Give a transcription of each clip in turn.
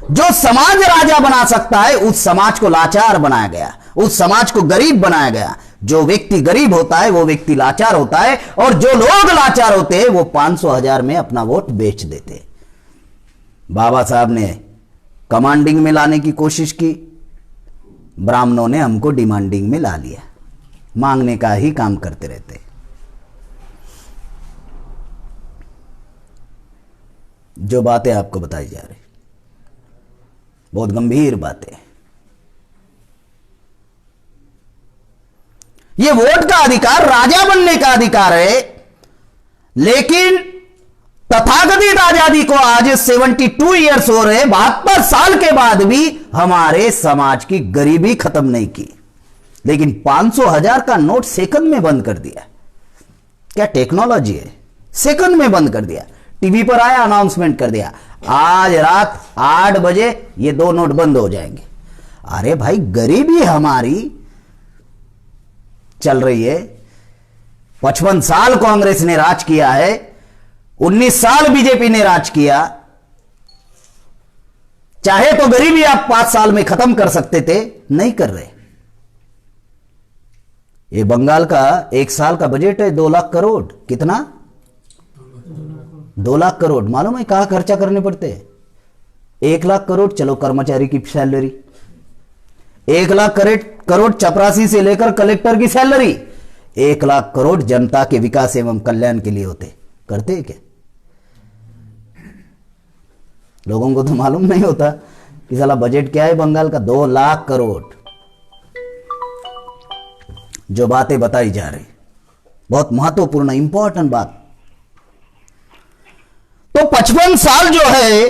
जो समाज राजा बना सकता है उस समाज को लाचार बनाया गया, उस समाज को गरीब बनाया गया। जो व्यक्ति गरीब होता है वो व्यक्ति लाचार होता है, और जो लोग लाचार होते हैं वो 500,000 में अपना वोट बेच देते। बाबा साहब ने कमांडिंग में लाने की कोशिश की, ब्राह्मणों ने हमको डिमांडिंग में ला लिया, मांगने का ही काम करते रहते। जो बातें आपको बताई जा रही बहुत गंभीर बातें। ये वोट का अधिकार राजा बनने का अधिकार है, लेकिन तथाकथित आजादी को आज 72 ईयर्स हो रहे, 72 साल के बाद भी हमारे समाज की गरीबी खत्म नहीं की, लेकिन 500,000 का नोट सेकंड में बंद कर दिया। क्या टेक्नोलॉजी है? सेकंड में बंद कर दिया। टीवी पर आया, अनाउंसमेंट कर दिया, आज रात 8 बजे ये 2 नोट बंद हो जाएंगे। अरे भाई, गरीबी हमारी चल रही है। 55 साल कांग्रेस ने राज किया है, 19 साल बीजेपी ने राज किया। चाहे तो गरीबी आप 5 साल में खत्म कर सकते थे, नहीं कर रहे। ये बंगाल का 1 साल का बजट है 2 लाख करोड़। कितना? 2 लाख करोड़। मालूम है कहां खर्चा करने पड़ते हैं? 1 लाख करोड़ चलो कर्मचारी की सैलरी, 1 लाख करोड़ चपरासी से लेकर कलेक्टर की सैलरी, 1 लाख करोड़ जनता के विकास एवं कल्याण के लिए होते। करते हैं क्या? लोगों को तो मालूम नहीं होता कि साला बजट क्या है बंगाल का। 2 लाख करोड़। जो बातें बताई जा रही बहुत महत्वपूर्ण इंपॉर्टेंट बात। तो 55 साल जो है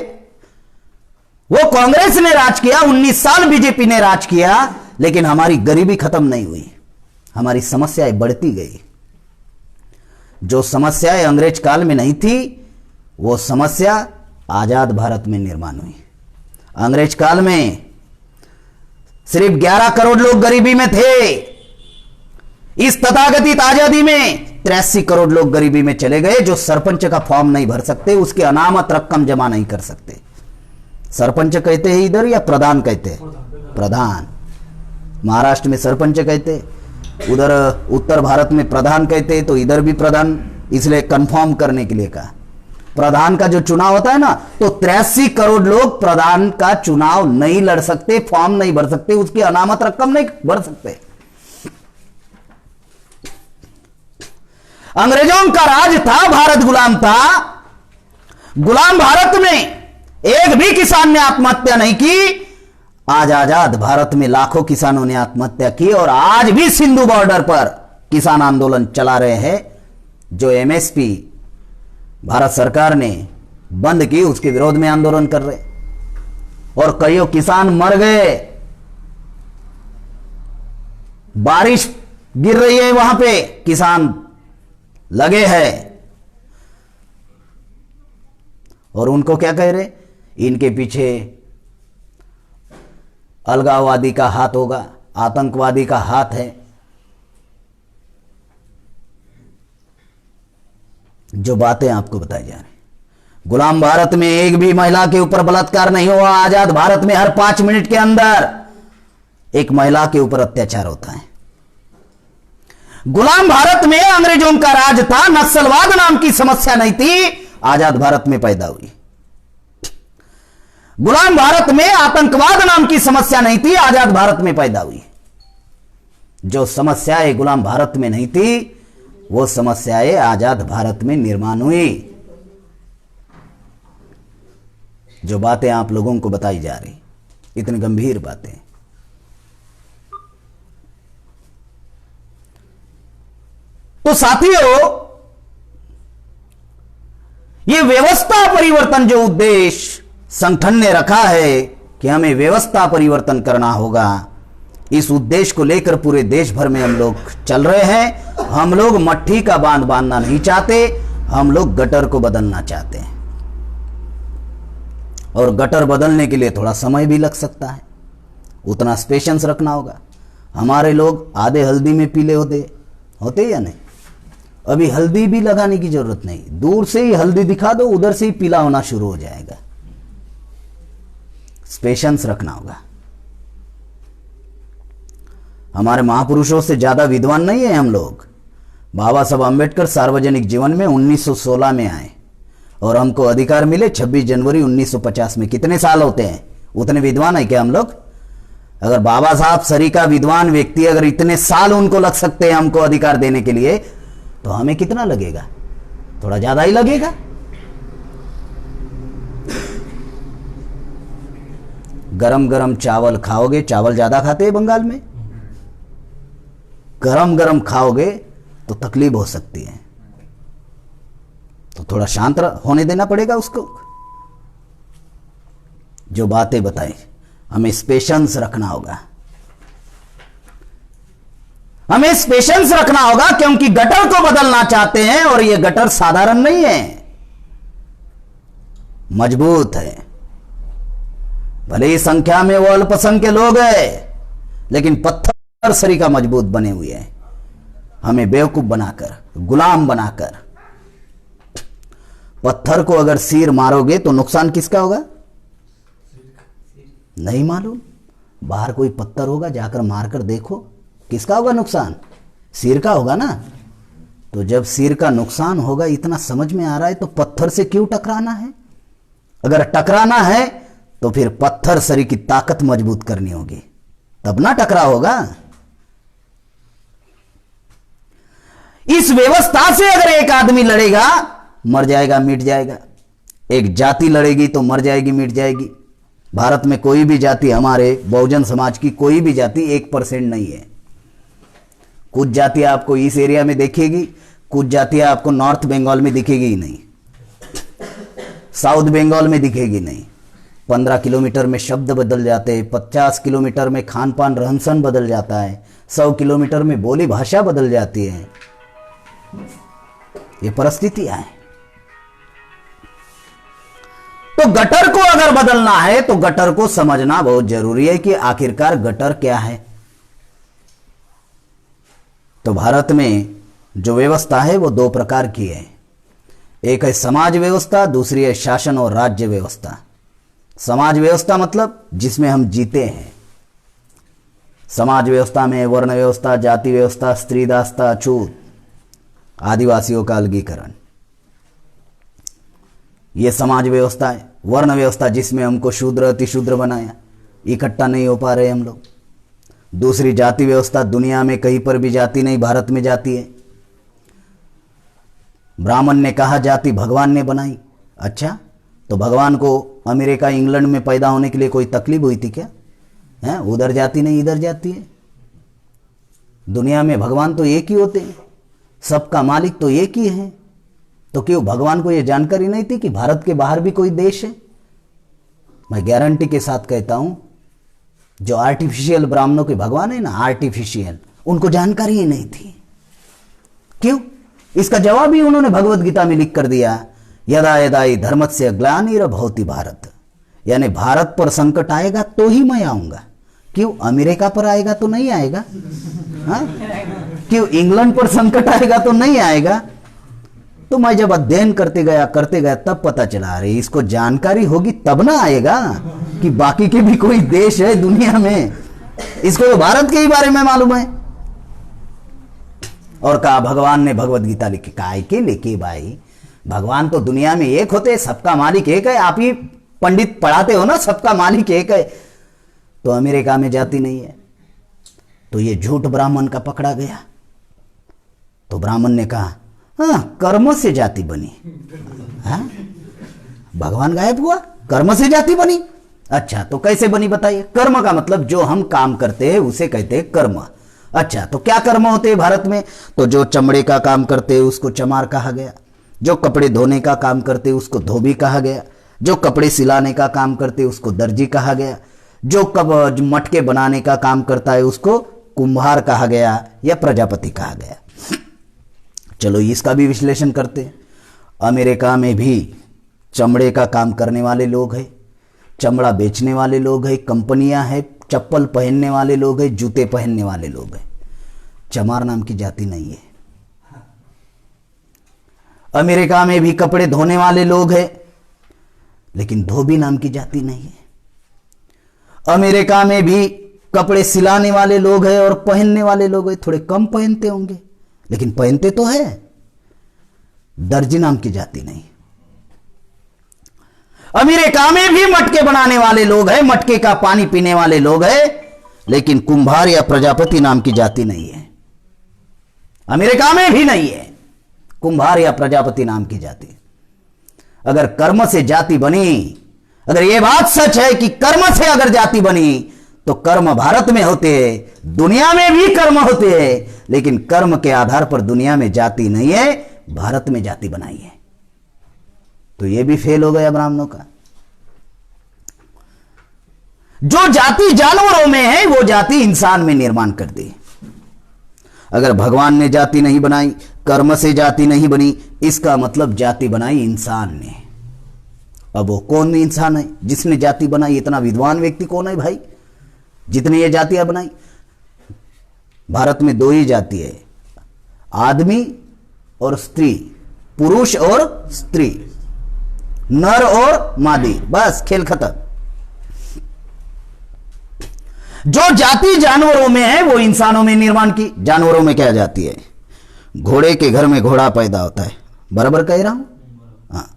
वो कांग्रेस ने राज किया, 19 साल बीजेपी ने राज किया, लेकिन हमारी गरीबी खत्म नहीं हुई, हमारी समस्याएं बढ़ती गई। जो समस्याएं अंग्रेज काल में नहीं थी वो समस्या आजाद भारत में निर्माण हुई। अंग्रेज काल में सिर्फ 11 करोड़ लोग गरीबी में थे। इस तथाकथित आजादी में 83 करोड़ लोग गरीबी में चले गए, जो सरपंच का फॉर्म नहीं भर सकते, उसकी अनामत रकम जमा नहीं कर सकते। सरपंच कहते हैं इधर या प्रधान कहते हैं? प्रधान। महाराष्ट्र में सरपंच कहते, उधर उत्तर भारत में प्रधान कहते, तो इधर भी प्रधान, इसलिए कंफर्म करने के लिए कहा। प्रधान का जो चुनाव होता है ना, तो 83 करोड़ लोग प्रधान का चुनाव नहीं लड़ सकते, फॉर्म नहीं भर सकते, उसकी अनामत रकम नहीं भर सकते। अंग्रेजों का राज था, भारत गुलाम था। गुलाम भारत में एक भी किसान ने आत्महत्या नहीं की। आज आजाद भारत में लाखों किसानों ने आत्महत्या की, और आज भी सिंधु बॉर्डर पर किसान आंदोलन चला रहे हैं। जो एमएसपी भारत सरकार ने बंद की, उसके विरोध में आंदोलन कर रहे, और कईयों किसान मर गए। बारिश गिर रही है वहां पे, किसान लगे हैं, और उनको क्या कह रहे? इनके पीछे अलगाववादी का हाथ होगा, आतंकवादी का हाथ है। जो बातें आपको बताई जा रही, गुलाम भारत में एक भी महिला के ऊपर बलात्कार नहीं हुआ। आजाद भारत में हर 5 मिनट के अंदर एक महिला के ऊपर अत्याचार होता है। गुलाम भारत में अंग्रेजों का राज था, नक्सलवाद नाम की समस्या नहीं थी, आजाद भारत में पैदा हुई। गुलाम भारत में आतंकवाद नाम की समस्या नहीं थी, आजाद भारत में पैदा हुई। जो समस्याएं गुलाम भारत में नहीं थी वो समस्याएं आजाद भारत में निर्माण हुई। जो बातें आप लोगों को बताई जा रही, इतनी गंभीर बातें। तो साथियों, ये व्यवस्था परिवर्तन जो उद्देश्य संगठन ने रखा है कि हमें व्यवस्था परिवर्तन करना होगा, इस उद्देश्य को लेकर पूरे देश भर में हम लोग चल रहे हैं। हम लोग मट्ठी का बांध बांधना नहीं चाहते, हम लोग गटर को बदलना चाहते हैं। और गटर बदलने के लिए थोड़ा समय भी लग सकता है, उतना पेशेंस रखना होगा। हमारे लोग आधे हल्दी में पीले होते या नहीं? अभी हल्दी भी लगाने की जरूरत नहीं, दूर से ही हल्दी दिखा दो, उधर से ही पीला होना शुरू हो जाएगा। पेशेंस रखना होगा। हमारे महापुरुषों से ज्यादा विद्वान नहीं है हम लोग। बाबा साहब अम्बेडकर सार्वजनिक जीवन में 1916 में आए और हमको अधिकार मिले 26 जनवरी 1950 में। कितने साल होते हैं? उतने विद्वान है क्या हम लोग? अगर बाबा साहब सरी का विद्वान व्यक्ति, अगर इतने साल उनको लग सकते हैं हमको अधिकार देने के लिए, तो हमें कितना लगेगा? थोड़ा ज्यादा ही लगेगा। गरम गरम चावल खाओगे, चावल ज्यादा खाते हैं बंगाल में, गरम गरम खाओगे तो तकलीफ हो सकती है, तो थोड़ा शांत होने देना पड़ेगा उसको। जो बातें बताई हमें पेशेंस रखना होगा, हमें पेशेंस रखना होगा, क्योंकि गटर को बदलना चाहते हैं और यह गटर साधारण नहीं है, मजबूत है। भले ही संख्या में वो अल्पसंख्यक लोग हैं, लेकिन पत्थर सरी का मजबूत बने हुए हैं। हमें बेवकूफ बनाकर, गुलाम बनाकर, पत्थर को अगर सिर मारोगे तो नुकसान किसका होगा? नहीं मालूम। बाहर कोई पत्थर होगा, जाकर मारकर देखो, किसका होगा नुकसान? सिर का होगा ना। तो जब सिर का नुकसान होगा इतना समझ में आ रहा है, तो पत्थर से क्यों टकराना है? अगर टकराना है तो फिर पत्थर सरी की ताकत मजबूत करनी होगी, तब ना टकराव होगा। इस व्यवस्था से अगर एक आदमी लड़ेगा, मर जाएगा, मिट जाएगा। एक जाति लड़ेगी तो मर जाएगी, मिट जाएगी। भारत में कोई भी जाति, हमारे बहुजन समाज की कोई भी जाति 1% नहीं है। कुछ जातियां आपको इस एरिया में दिखेगी, कुछ जातियां आपको नॉर्थ बंगाल में दिखेगी ही नहीं, साउथ बंगाल में दिखेगी नहीं। 15 किलोमीटर में शब्द बदल जाते हैं, 50 किलोमीटर में खान पान रहन सहन बदल जाता है, 100 किलोमीटर में बोली भाषा बदल जाती है। ये परिस्थितियां हैं। तो गटर को अगर बदलना है तो गटर को समझना बहुत जरूरी है कि आखिरकार गटर क्या है। तो भारत में जो व्यवस्था है वो 2 प्रकार की है। एक है समाज व्यवस्था, दूसरी है शासन और राज्य व्यवस्था। समाज व्यवस्था मतलब जिसमें हम जीते हैं। समाज व्यवस्था में वर्ण व्यवस्था, जाति व्यवस्था, स्त्री दास्ता, छूत, आदिवासियों का अलगीकरण, यह समाज व्यवस्था है। वर्ण व्यवस्था जिसमें हमको शूद्र अतिशूद्र बनाया, इकट्ठा नहीं हो पा रहे हम लोग। दूसरी जाति व्यवस्था, दुनिया में कहीं पर भी जाति नहीं, भारत में जाति है। ब्राह्मण ने कहा जाति भगवान ने बनाई। अच्छा, तो भगवान को अमेरिका इंग्लैंड में पैदा होने के लिए कोई तकलीफ हुई थी क्या? है उधर जाति नहीं, इधर जाति है। दुनिया में भगवान तो एक ही होते हैं, सबका मालिक तो एक ही है। तो क्यों भगवान को यह जानकारी नहीं थी कि भारत के बाहर भी कोई देश है? मैं गारंटी के साथ कहता हूं, जो आर्टिफिशियल ब्राह्मणों के भगवान है ना, आर्टिफिशियल, उनको जानकारी ही नहीं थी। क्यों? इसका जवाब ही उन्होंने भगवत गीता में लिख कर दिया, यदा यदा हि धर्मस्य ग्लानिर्भवति भारत, यानी भारत पर संकट आएगा तो ही मैं आऊंगा। क्यों? अमेरिका पर आएगा तो नहीं आएगा? हाँ? क्यों इंग्लैंड पर संकट आएगा तो नहीं आएगा? तो मैं जब अध्ययन करते गया तब पता चला, अरे इसको जानकारी होगी तब ना आएगा कि बाकी के भी कोई देश है दुनिया में, इसको तो भारत के ही बारे में मालूम है। और कहा भगवान ने भगवत गीता लिखी। काय के लेके भाई, भगवान तो दुनिया में एक होते, सबका मालिक एक है। आप ही पंडित पढ़ाते हो ना, सबका मालिक एक है। तो अमेरिका में जाति नहीं है, तो ये झूठ ब्राह्मण का पकड़ा गया। तो ब्राह्मण ने कहा हाँ, कर्म से जाति बनी। हाँ? भगवान गायब हुआ, कर्म से जाति बनी। अच्छा, तो कैसे बनी बताइए? कर्म का मतलब जो हम काम करते हैं उसे कहते हैं कर्म। अच्छा, तो क्या कर्म होते हैं भारत में? तो जो चमड़े का काम करते हैं उसको चमार कहा गया, जो कपड़े धोने का काम करते हैं उसको धोबी कहा गया, जो कपड़े सिलाने का काम करते हैं उसको दर्जी कहा गया, जो मटके बनाने का काम करता है उसको कुम्हार कहा गया या प्रजापति कहा गया। चलो इसका भी विश्लेषण करते हैं। अमेरिका में भी चमड़े का काम करने वाले लोग हैं, चमड़ा बेचने वाले लोग हैं, कंपनियां हैं, चप्पल पहनने वाले लोग हैं, जूते पहनने वाले लोग हैं। चमार नाम की जाति नहीं है। अमेरिका में भी कपड़े धोने वाले लोग हैं, लेकिन धोबी नाम की जाति नहीं है। अमेरिका में भी कपड़े सिलाने वाले लोग हैं और पहनने वाले लोग हैं, थोड़े कम पहनते होंगे लेकिन पहनते तो है। दर्जी नाम की जाति नहीं। अमेरिका में भी मटके बनाने वाले लोग हैं, मटके का पानी पीने वाले लोग हैं, लेकिन कुंभार या प्रजापति नाम की जाति नहीं है। अमेरिका में भी नहीं है कुंभार या प्रजापति नाम की जाति। अगर कर्म से जाति बनी, अगर यह बात सच है कि कर्म से अगर जाति बनी तो कर्म भारत में होते हैं, दुनिया में भी कर्म होते हैं, लेकिन कर्म के आधार पर दुनिया में जाति नहीं है, भारत में जाति बनाई है। तो यह भी फेल हो गया ब्राह्मणों का। जो जाति जानवरों में है वो जाति इंसान में निर्माण कर दी। अगर भगवान ने जाति नहीं बनाई, कर्म से जाति नहीं बनी, इसका मतलब जाति बनाई इंसान ने। अब वो कौन इंसान है जिसने जाति बनाई? इतना विद्वान व्यक्ति कौन है भाई जितने ये जातियां बनाई? भारत में दो ही जाति है, आदमी और स्त्री, पुरुष और स्त्री, नर और मादी, बस खेल खत्म। जो जाति जानवरों में है वो इंसानों में निर्माण की। जानवरों में क्या जाति है? घोड़े के घर में घोड़ा पैदा होता है, बराबर कह रहा हूं? हाँ।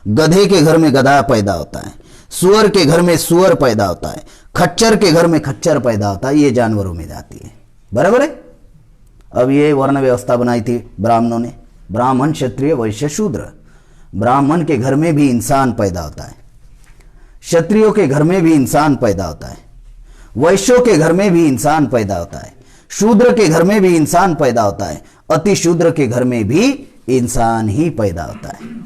गधे के घर में गधा पैदा होता है, सुअर के घर में सुअर पैदा होता है, खच्चर के घर में खच्चर पैदा होता है। ये जानवरों में जाती है, बराबर है। अब ये वर्ण व्यवस्था बनाई थी ब्राह्मणों ने, ब्राह्मण क्षत्रिय वैश्य शूद्र। ब्राह्मण के घर में भी इंसान पैदा होता है, क्षत्रियों के घर में भी इंसान पैदा होता है, वैश्यों के घर में भी इंसान पैदा होता है, शूद्र के घर में भी इंसान पैदा होता है, अति शूद्र के घर में भी इंसान ही पैदा होता है।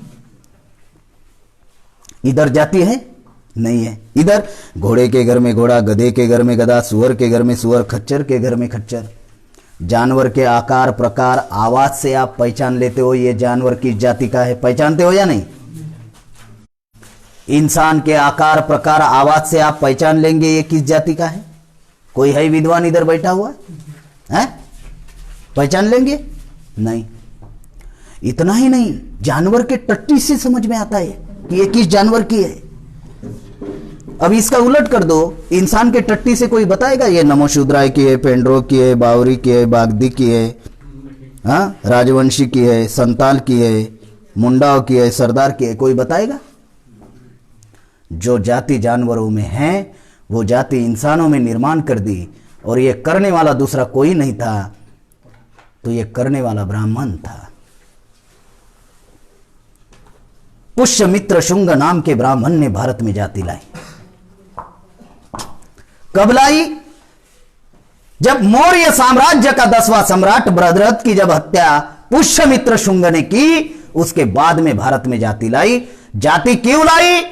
इधर जाति है? नहीं है। इधर घोड़े के घर में घोड़ा, गधे के घर में गधा, सुअर के घर में सुअर, खच्चर के घर में खच्चर। जानवर के आकार प्रकार आवाज से आप पहचान लेते हो ये जानवर किस जाति का है, पहचानते हो या नहीं? इंसान के आकार प्रकार आवाज से आप पहचान लेंगे ये किस जाति का है। कोई है विद्वान इधर बैठा हुआ है? पहचान लेंगे? नहीं। इतना ही नहीं, जानवर के टट्टी से समझ में आता है कि ये किस जानवर की है। अब इसका उलट कर दो, इंसान के टट्टी से कोई बताएगा ये नमोशूद्राय की है, पेंड्रो की है, बावरी की है, बागदी की है, हाँ, राजवंशी की है, संताल की है, मुंडाओं की है, सरदार की है? कोई बताएगा? जो जाति जानवरों में है वो जाति इंसानों में निर्माण कर दी, और ये करने वाला दूसरा कोई नहीं था, तो ये करने वाला ब्राह्मण था। पुष्यमित्र शुंग नाम के ब्राह्मण ने भारत में जाति लाई। कब लाई? जब मौर्य साम्राज्य का 10वां सम्राट बृहद्रथ की जब हत्या पुष्यमित्र शुंग ने की, उसके बाद में भारत में जाति लाई। जाति क्यों लाई?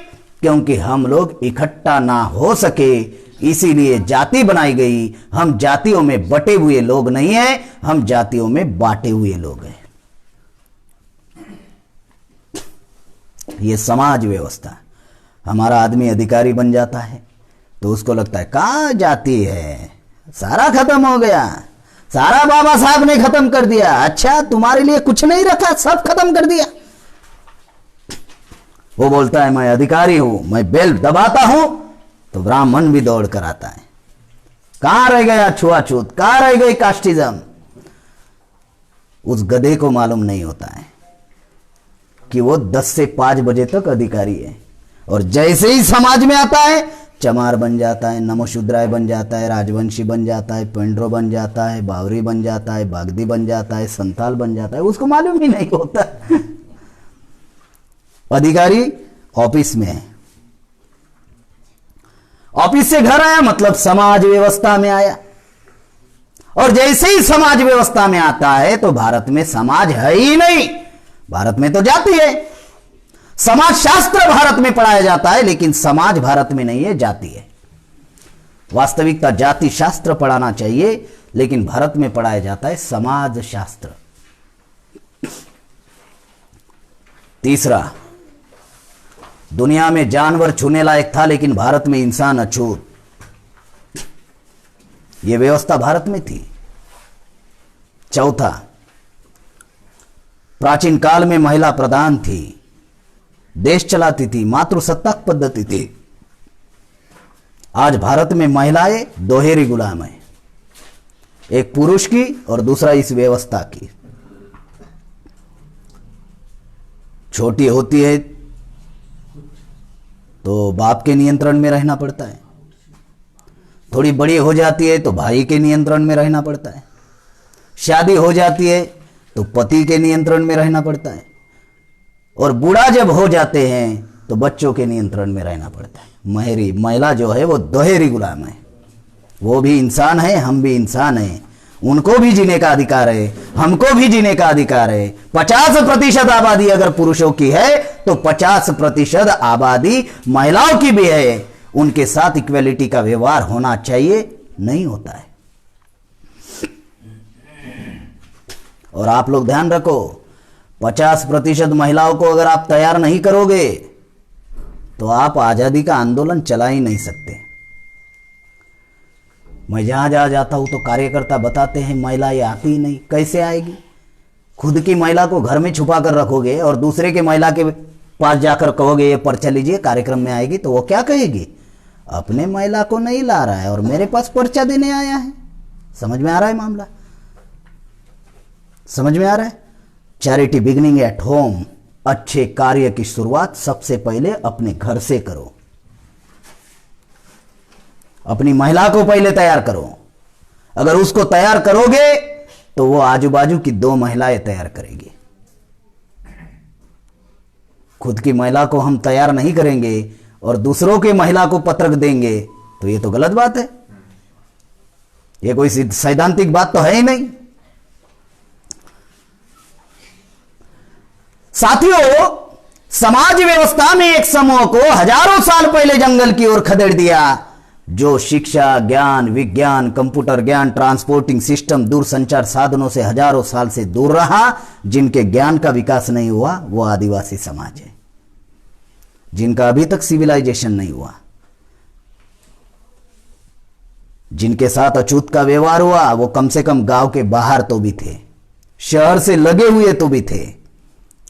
क्योंकि हम लोग इकट्ठा ना हो सके, इसीलिए जाति बनाई गई। हम जातियों में बटे हुए लोग नहीं हैं, हम जातियों में बांटे हुए लोग हैं। ये समाज व्यवस्था। हमारा आदमी अधिकारी बन जाता है तो उसको लगता है कहां जाति है, सारा खत्म हो गया, सारा बाबा साहब ने खत्म कर दिया। अच्छा, तुम्हारे लिए कुछ नहीं रखा, सब खत्म कर दिया। वो बोलता है मैं अधिकारी हूं, मैं बेल दबाता हूं, तो ब्राह्मण भी दौड़ कर आता है। कहां रह गया छुआछूत, कहां रह गई कास्टिज्म? उस गधे को मालूम नहीं होता है कि वो 10 से 5 बजे तक अधिकारी है, और जैसे ही समाज में आता है चमार बन जाता है, नमोशूद्राय बन जाता है, राजवंशी बन जाता है, पेंड्रो बन जाता है, बावरी बन जाता है, बागदी बन जाता है, संताल बन जाता है। उसको मालूम ही नहीं होता। अधिकारी ऑफिस में है, ऑफिस से घर आया मतलब समाज व्यवस्था में आया, और जैसे ही समाज व्यवस्था में आता है तो भारत में समाज है ही नहीं, भारत में तो जाति है। समाज शास्त्र भारत में पढ़ाया जाता है, लेकिन समाज भारत में नहीं है, जाति है। वास्तविकता जाति शास्त्र पढ़ाना चाहिए, लेकिन भारत में पढ़ाया जाता है समाज शास्त्र। तीसरा, दुनिया में जानवर छूने लायक था, लेकिन भारत में इंसान अछूत। यह व्यवस्था भारत में थी। चौथा, प्राचीन काल में महिला प्रधान थी, देश चलाती थी, मातृसत्ताक पद्धति थी। आज भारत में महिलाएं दोहरी गुलाम है, एक पुरुष की और दूसरा इस व्यवस्था की। छोटी होती है तो बाप के नियंत्रण में रहना पड़ता है, थोड़ी बड़ी हो जाती है तो भाई के नियंत्रण में रहना पड़ता है, शादी हो जाती है तो पति के नियंत्रण में रहना पड़ता है, और बूढ़ा जब हो जाते हैं तो बच्चों के नियंत्रण में रहना पड़ता है। महिला जो है वो दोहरी गुलाम है। वो भी इंसान है, हम भी इंसान हैं, उनको भी जीने का अधिकार है, हमको भी जीने का अधिकार है। 50% आबादी अगर पुरुषों की है तो 50% आबादी महिलाओं की भी है। उनके साथ इक्वेलिटी का व्यवहार होना चाहिए, नहीं होता है। और आप लोग ध्यान रखो, 50% महिलाओं को अगर आप तैयार नहीं करोगे तो आप आजादी का आंदोलन चला ही नहीं सकते। मैं जहां जहां जाता हूं तो कार्यकर्ता बताते हैं महिला ये आती ही नहीं। कैसे आएगी? खुद की महिला को घर में छुपा कर रखोगे और दूसरे के महिला के पास जाकर कहोगे ये पर्चा लीजिए, कार्यक्रम में आएगी, तो वो क्या कहेगी? अपने महिला को नहीं ला रहा है और मेरे पास पर्चा देने आया है। समझ में आ रहा है मामला? समझ में आ रहा है? Charity beginning at home. अच्छे कार्य की शुरुआत सबसे पहले अपने घर से करो। अपनी महिला को पहले तैयार करो। अगर उसको तैयार करोगे तो वो आजू बाजू की 2 महिलाएं तैयार करेगी। खुद की महिला को हम तैयार नहीं करेंगे और दूसरों के महिला को पत्रक देंगे तो ये तो गलत बात है। ये कोई सैद्धांतिक बात तो है ही नहीं। साथियों, समाज व्यवस्था में एक समूह को हजारों साल पहले जंगल की ओर खदेड़ दिया, जो शिक्षा, ज्ञान, विज्ञान, कंप्यूटर ज्ञान, ट्रांसपोर्टिंग सिस्टम, दूरसंचार साधनों से हजारों साल से दूर रहा। जिनके ज्ञान का विकास नहीं हुआ वो आदिवासी समाज है, जिनका अभी तक सिविलाइजेशन नहीं हुआ, जिनके साथ अछूत का व्यवहार हुआ वो कम से कम गांव के बाहर तो भी थे, शहर से लगे हुए तो भी थे,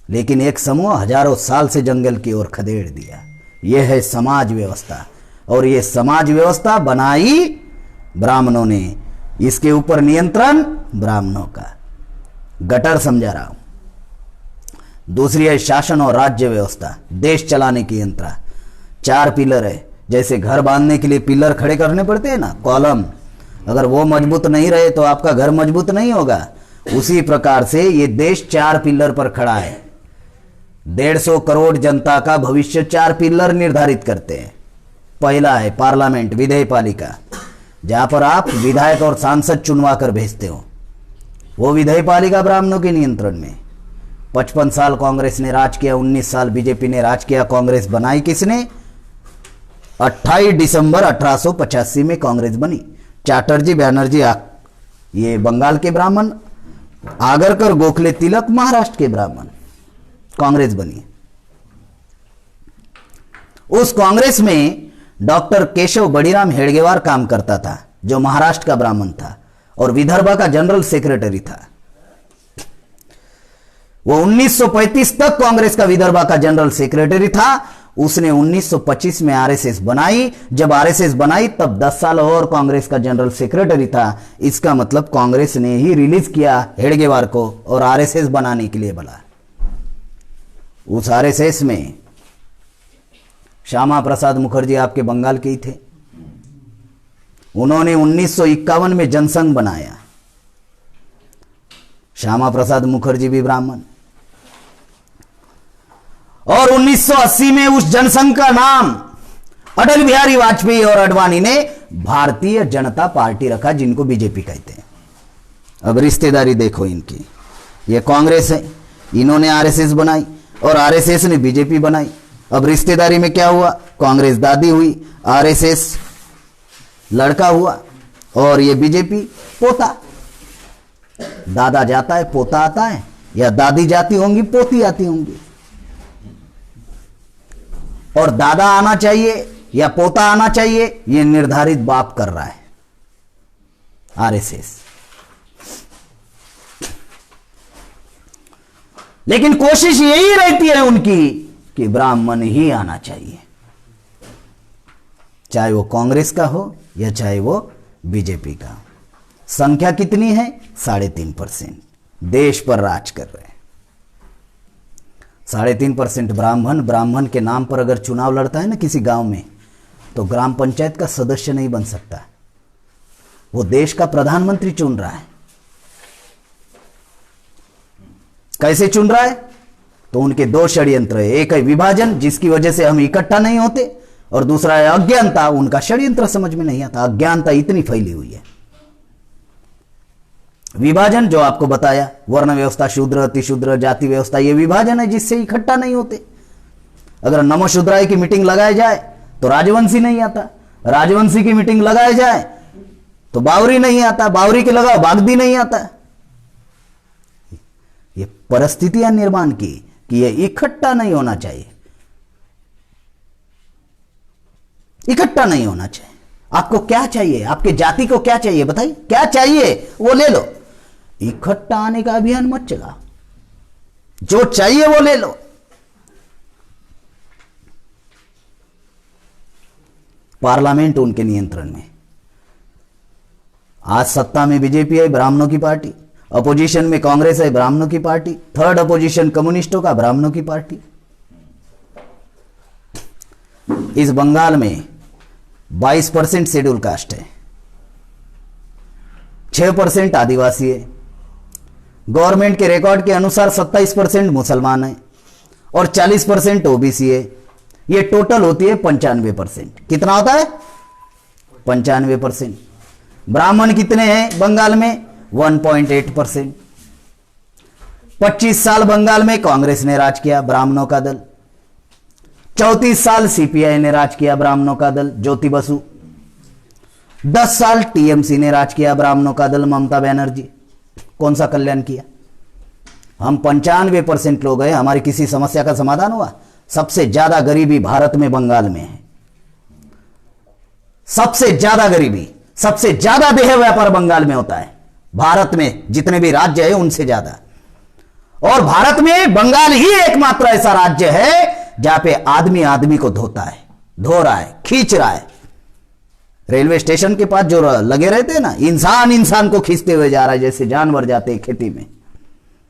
लेकिन एक समूह हजारों साल से जंगल की ओर खदेड़ दिया। यह है समाज व्यवस्था, और यह समाज व्यवस्था बनाई ब्राह्मणों ने। इसके ऊपर नियंत्रण ब्राह्मणों का। गटर समझा रहा हूं। दूसरी है शासन और राज्य व्यवस्था, देश चलाने की यंत्रणा। 4 पिलर है। जैसे घर बांधने के लिए पिलर खड़े करने पड़ते हैं ना, कॉलम, अगर वो मजबूत नहीं रहे तो आपका घर मजबूत नहीं होगा। उसी प्रकार से ये देश 4 पिलर पर खड़ा है। 150 करोड़ जनता का भविष्य 4 पिलर निर्धारित करते हैं। पहला है पार्लियामेंट, विधेय पालिका, जहां पर आप विधायक और सांसद चुनवा कर भेजते हो। वो विधेय पालिका ब्राह्मणों के नियंत्रण में। 55 साल कांग्रेस ने राज किया, 19 साल बीजेपी ने राज किया। कांग्रेस बनाई किसने? 28 दिसंबर 1885 में कांग्रेस बनी। चैटर्जी, बैनर्जी ये बंगाल के ब्राह्मण, आगरकर, गोखले, तिलक महाराष्ट्र के ब्राह्मण, कांग्रेस बनी। उस कांग्रेस में डॉक्टर केशव बड़ीराम हेडगेवार काम करता था, जो महाराष्ट्र का ब्राह्मण था और विदर्भ का जनरल सेक्रेटरी था। वो 1935 तक कांग्रेस का विदर्भ का जनरल सेक्रेटरी था। उसने 1925 में आरएसएस बनाई। जब आरएसएस बनाई तब 10 साल और कांग्रेस का जनरल सेक्रेटरी था। इसका मतलब कांग्रेस ने ही रिलीज किया हेडगेवार को और आरएसएस बनाने के लिए बोला। उस आरएसएस में श्यामा प्रसाद मुखर्जी आपके बंगाल के ही थे। उन्होंने 1951 में जनसंघ बनाया। श्यामा प्रसाद मुखर्जी भी ब्राह्मण। और 1980 में उस जनसंघ का नाम अटल बिहारी वाजपेयी और अडवाणी ने भारतीय जनता पार्टी रखा, जिनको बीजेपी कहते हैं। अब रिश्तेदारी देखो इनकी। ये कांग्रेस है, इन्होंने आरएसएस बनाई और आरएसएस ने बीजेपी बनाई। अब रिश्तेदारी में क्या हुआ? कांग्रेस दादी हुई, आरएसएस लड़का हुआ और ये बीजेपी पोता। दादा जाता है, पोता आता है, या दादी जाती होंगी, पोती आती होंगी। और दादा आना चाहिए या पोता आना चाहिए, यह निर्धारित बाप कर रहा है, आरएसएस। लेकिन कोशिश यही रहती है उनकी कि ब्राह्मण ही आना चाहिए। चाहे वो कांग्रेस का हो या चाहे वो बीजेपी का। संख्या कितनी है? 3.5%। देश पर राज कर रहे हैं। 3.5% ब्राह्मण। ब्राह्मण के नाम पर अगर चुनाव लड़ता है ना किसी गांव में, तो ग्राम पंचायत का सदस्य नहीं बन सकता। वो देश का प्रधानमंत्री चुन रहा है। कैसे चुन रहा है? तो उनके दो षड्यंत्र है। एक है विभाजन, जिसकी वजह से हम इकट्ठा नहीं होते, और दूसरा है अज्ञानता। उनका षड्यंत्र समझ में नहीं आता। अज्ञानता इतनी फैली हुई है। विभाजन जो आपको बताया, वर्ण व्यवस्था, शूद्र, अतिशूद्र, जाति व्यवस्था, ये विभाजन है जिससे इकट्ठा नहीं होते। अगर नमो शूद्राय की मीटिंग लगाई जाए तो राजवंशी नहीं आता, राजवंशी की मीटिंग लगाई जाए तो बावरी नहीं आता, बावरी की लगाओ बागदी नहीं आता। ये परिस्थितियां निर्माण की कि ये इकट्ठा नहीं होना चाहिए, इकट्ठा नहीं होना चाहिए। आपको क्या चाहिए? आपके जाति को क्या चाहिए? बताइए क्या चाहिए, वो ले लो। इकट्ठा आने का अभियान मत चला, जो चाहिए वो ले लो। पार्लियामेंट उनके नियंत्रण में। आज सत्ता में बीजेपी है, ब्राह्मणों की पार्टी। अपोजिशन में कांग्रेस है, ब्राह्मणों की पार्टी। थर्ड अपोजिशन कम्युनिस्टों का, ब्राह्मणों की पार्टी। इस बंगाल में 22% शेड्यूल कास्ट है, 6% आदिवासी है। गवर्नमेंट के रिकॉर्ड के अनुसार 27% मुसलमान है और 40% ओबीसी है। ये टोटल होती है 95%। कितना होता है? 95%। ब्राह्मण कितने हैं बंगाल में? 1.8%। 25 साल बंगाल में कांग्रेस ने राज किया, ब्राह्मणों का दल। 34 साल सीपीआई ने राज किया, ब्राह्मणों का दल, ज्योति बसु। 10 साल टीएमसी ने राज किया, ब्राह्मणों का दल, ममता बनर्जी। कौन सा कल्याण किया? हम 95% लोग हैं, हमारी किसी समस्या का समाधान हुआ? सबसे ज्यादा गरीबी भारत में बंगाल में है। सबसे ज्यादा गरीबी, सबसे ज्यादा देह व्यापार बंगाल में होता है। भारत में जितने भी राज्य है उनसे ज्यादा। और भारत में बंगाल ही एकमात्र ऐसा राज्य है जहां पे आदमी आदमी को धोता है, धो रहा है, खींच रहा है। रेलवे स्टेशन के पास जो लगे रहते हैं ना, इंसान इंसान को खींचते हुए जा रहा है जैसे जानवर जाते हैं खेती में।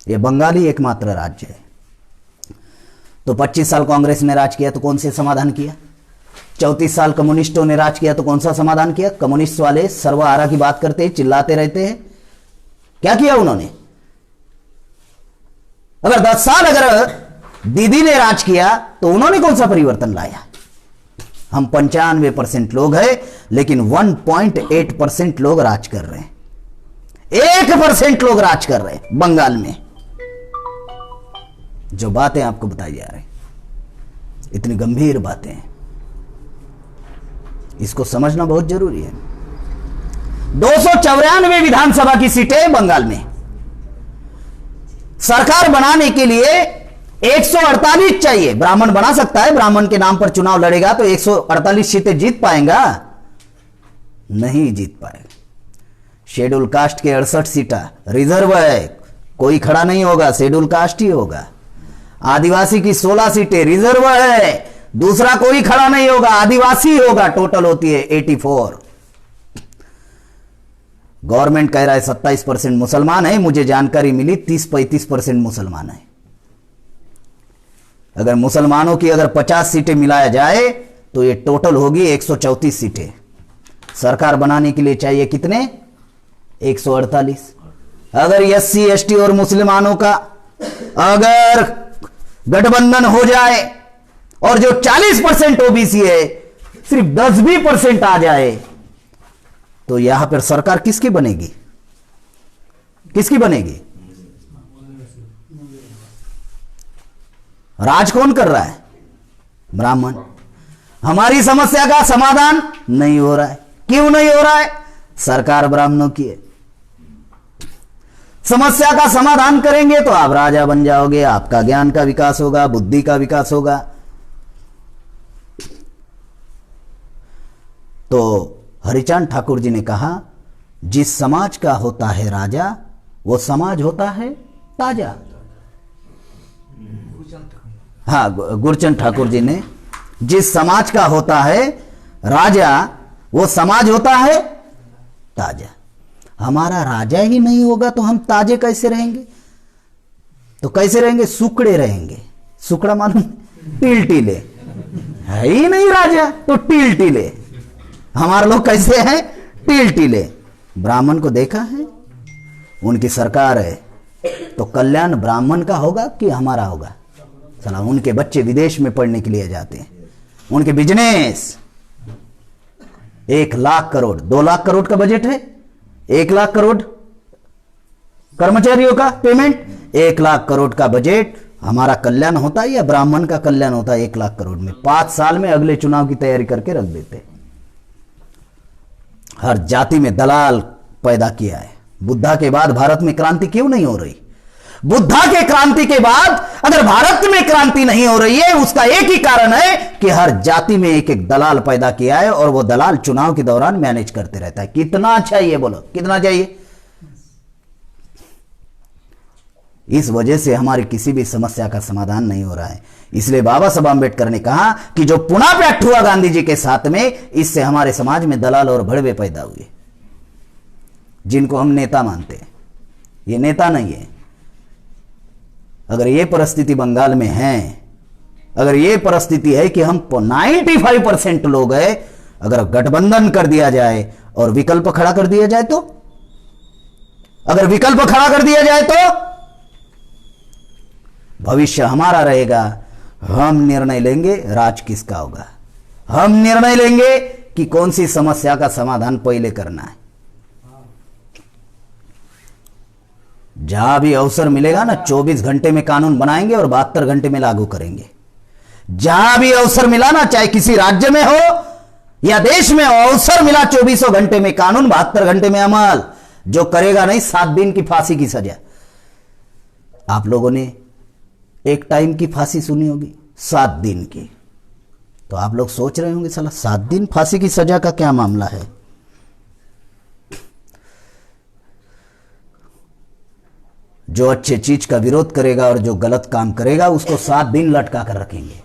यह बंगाल ही एकमात्र राज्य है। तो 25 साल कांग्रेस ने राज किया तो कौन से समाधान किया? 34 साल कम्युनिस्टों ने राज किया तो कौन सा समाधान किया? कम्युनिस्ट वाले सर्वहारा की बात करते हैं, चिल्लाते रहते हैं। क्या किया उन्होंने? अगर 10 साल अगर दीदी ने राज किया तो उन्होंने कौन सा परिवर्तन लाया? हम 95% लोग हैं, लेकिन 1.8% लोग राज कर रहे हैं। 1% लोग राज कर रहे हैं बंगाल में। जो बातें आपको बताई जा रही, इतनी गंभीर बातें हैं, इसको समझना बहुत जरूरी है। 294 विधानसभा की सीटें बंगाल में। सरकार बनाने के लिए 148 चाहिए। ब्राह्मण बना सकता है, ब्राह्मण के नाम पर चुनाव लड़ेगा तो 148 सीटें जीत पाएगा? नहीं जीत पाएगा। शेड्यूल कास्ट के 68 सीटा रिजर्व है, कोई खड़ा नहीं होगा, शेड्यूल कास्ट ही होगा। आदिवासी की 16 सीटें रिजर्व है, दूसरा कोई खड़ा नहीं होगा, आदिवासी होगा। टोटल होती है 84। गवर्नमेंट कह रहा है 27% मुसलमान है, मुझे जानकारी मिली 30-35% मुसलमान है। अगर मुसलमानों की अगर 50 सीटें मिलाया जाए तो ये टोटल होगी 134 सीटें। सरकार बनाने के लिए चाहिए कितने? 148। अगर SC ST और मुसलमानों का अगर गठबंधन हो जाए और जो 40% ओबीसी है सिर्फ 10-20% आ जाए तो यहां पर सरकार किसकी बनेगी? किसकी बनेगी? राज कौन कर रहा है? ब्राह्मण। हमारी समस्या का समाधान नहीं हो रहा है। क्यों नहीं हो रहा है? सरकार ब्राह्मणों की है। समस्या का समाधान करेंगे तो आप राजा बन जाओगे, आपका ज्ञान का विकास होगा, बुद्धि का विकास होगा। तो हरिचांद ठाकुर जी ने कहा, जिस समाज का होता है राजा वो समाज होता है ताजा। हाँ, गुरचंद ठाकुर जी ने, जिस समाज का होता है राजा वो समाज होता है ताजा। हमारा राजा ही नहीं होगा तो हम ताजे कैसे रहेंगे? तो कैसे रहेंगे? सुकड़े रहेंगे। सुकड़ा मालूम? टील टीले। है ही नहीं राजा तो टील टीले। हमारे लोग कैसे हैं? टील टीले। ब्राह्मण को देखा है? उनकी सरकार है तो कल्याण ब्राह्मण का होगा कि हमारा होगा? चला, उनके बच्चे विदेश में पढ़ने के लिए जाते हैं, उनके बिजनेस 1 लाख करोड़ 2 लाख करोड़ का बजट है, 1 लाख करोड़ कर्मचारियों का पेमेंट, 1 लाख करोड़ का बजट। हमारा कल्याण होता है या ब्राह्मण का कल्याण होता है? 1 लाख करोड़ में 5 साल में अगले चुनाव की तैयारी करके रख देते। हर जाति में दलाल पैदा किया है। बुद्धा के बाद भारत में क्रांति क्यों नहीं हो रही? बुद्धा के क्रांति के बाद अगर भारत में क्रांति नहीं हो रही है, उसका एक ही कारण है कि हर जाति में एक एक दलाल पैदा किया है और वो दलाल चुनाव के दौरान मैनेज करते रहता है। कितना चाहिए बोलो, कितना चाहिए? इस वजह से हमारी किसी भी समस्या का समाधान नहीं हो रहा है। इसलिए बाबा साहब आंबेडकर ने कहा कि जो पुनः व्यक्त हुआ गांधी जी के साथ में, इससे हमारे समाज में दलाल और भड़वे पैदा हुए, जिनको हम नेता मानते हैं। ये नेता नहीं है। अगर ये परिस्थिति बंगाल में है, अगर ये परिस्थिति है कि हम 95% लोग हैं, अगर गठबंधन कर दिया जाए और विकल्प खड़ा कर दिया जाए तो, अगर विकल्प खड़ा कर दिया जाए तो भविष्य हमारा रहेगा। हम निर्णय लेंगे राज किसका होगा। हम निर्णय लेंगे कि कौन सी समस्या का समाधान पहले करना है। जहां भी अवसर मिलेगा ना, 24 घंटे में कानून बनाएंगे और 72 घंटे में लागू करेंगे। जहां भी अवसर मिला ना, चाहे किसी राज्य में हो या देश में हो, अवसर मिला 24 घंटे में कानून, 72 घंटे में अमल। जो करेगा नहीं, 7 दिन की फांसी की सजा। आप लोगों ने एक टाइम की फांसी सुनी होगी, 7 दिन की। तो आप लोग सोच रहे होंगे साला 7 दिन फांसी की सजा का क्या मामला है। जो अच्छे चीज का विरोध करेगा और जो गलत काम करेगा उसको 7 दिन लटका कर रखेंगे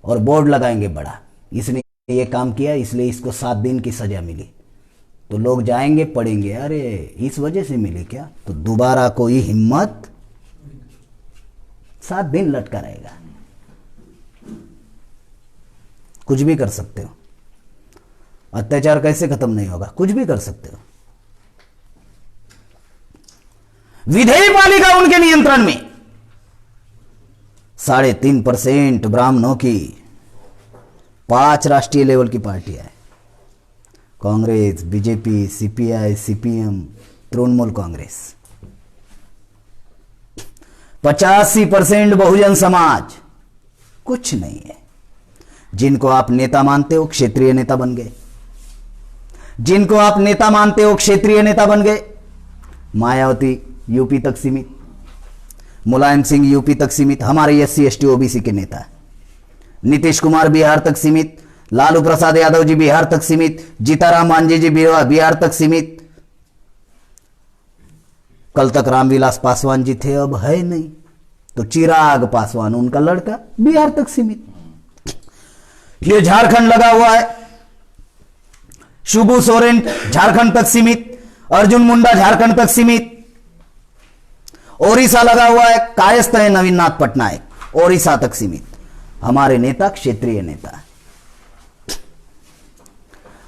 और बोर्ड लगाएंगे बड़ा, इसने ये काम किया इसलिए इसको 7 दिन की सजा मिली। तो लोग जाएंगे पढ़ेंगे, अरे इस वजह से मिली क्या? तो दोबारा कोई हिम्मत, 7 दिन लटका रहेगा। कुछ भी कर सकते हो। अत्याचार कैसे खत्म नहीं होगा? कुछ भी कर सकते हो। विधेय पालिका उनके नियंत्रण में। 3.5% ब्राह्मणों की 5 राष्ट्रीय लेवल की पार्टियां हैं, Congress, BJP, CPI, CPM, Trinamool Congress. 85% Bahujan Samaj. कुछ नहीं है। जिनको आप नेता मानते हो क्षेत्रीय नेता बन गए। जिनको आप नेता मानते हो क्षेत्रीय नेता बन गए। मायावती यूपी तक सीमित, मुलायम सिंह यूपी तक सीमित, हमारे SC ST OBC के नेता। नीतीश कुमार बिहार तक सीमित, लालू प्रसाद यादव जी बिहार तक सीमित, जीताराम मांझी जी बिहार तक सीमित। कल तक रामविलास पासवान जी थे, अब है नहीं। तो चिराग पासवान उनका लड़का बिहार तक सीमित। ये झारखंड लगा हुआ है, शिबू सोरेन झारखंड तक सीमित, अर्जुन मुंडा झारखंड तक सीमित। ओडिशा लगा हुआ है, कायस्थ है नवीन नाथ पटनायक, ओडिशा तक सीमित। हमारे नेता क्षेत्रीय नेता।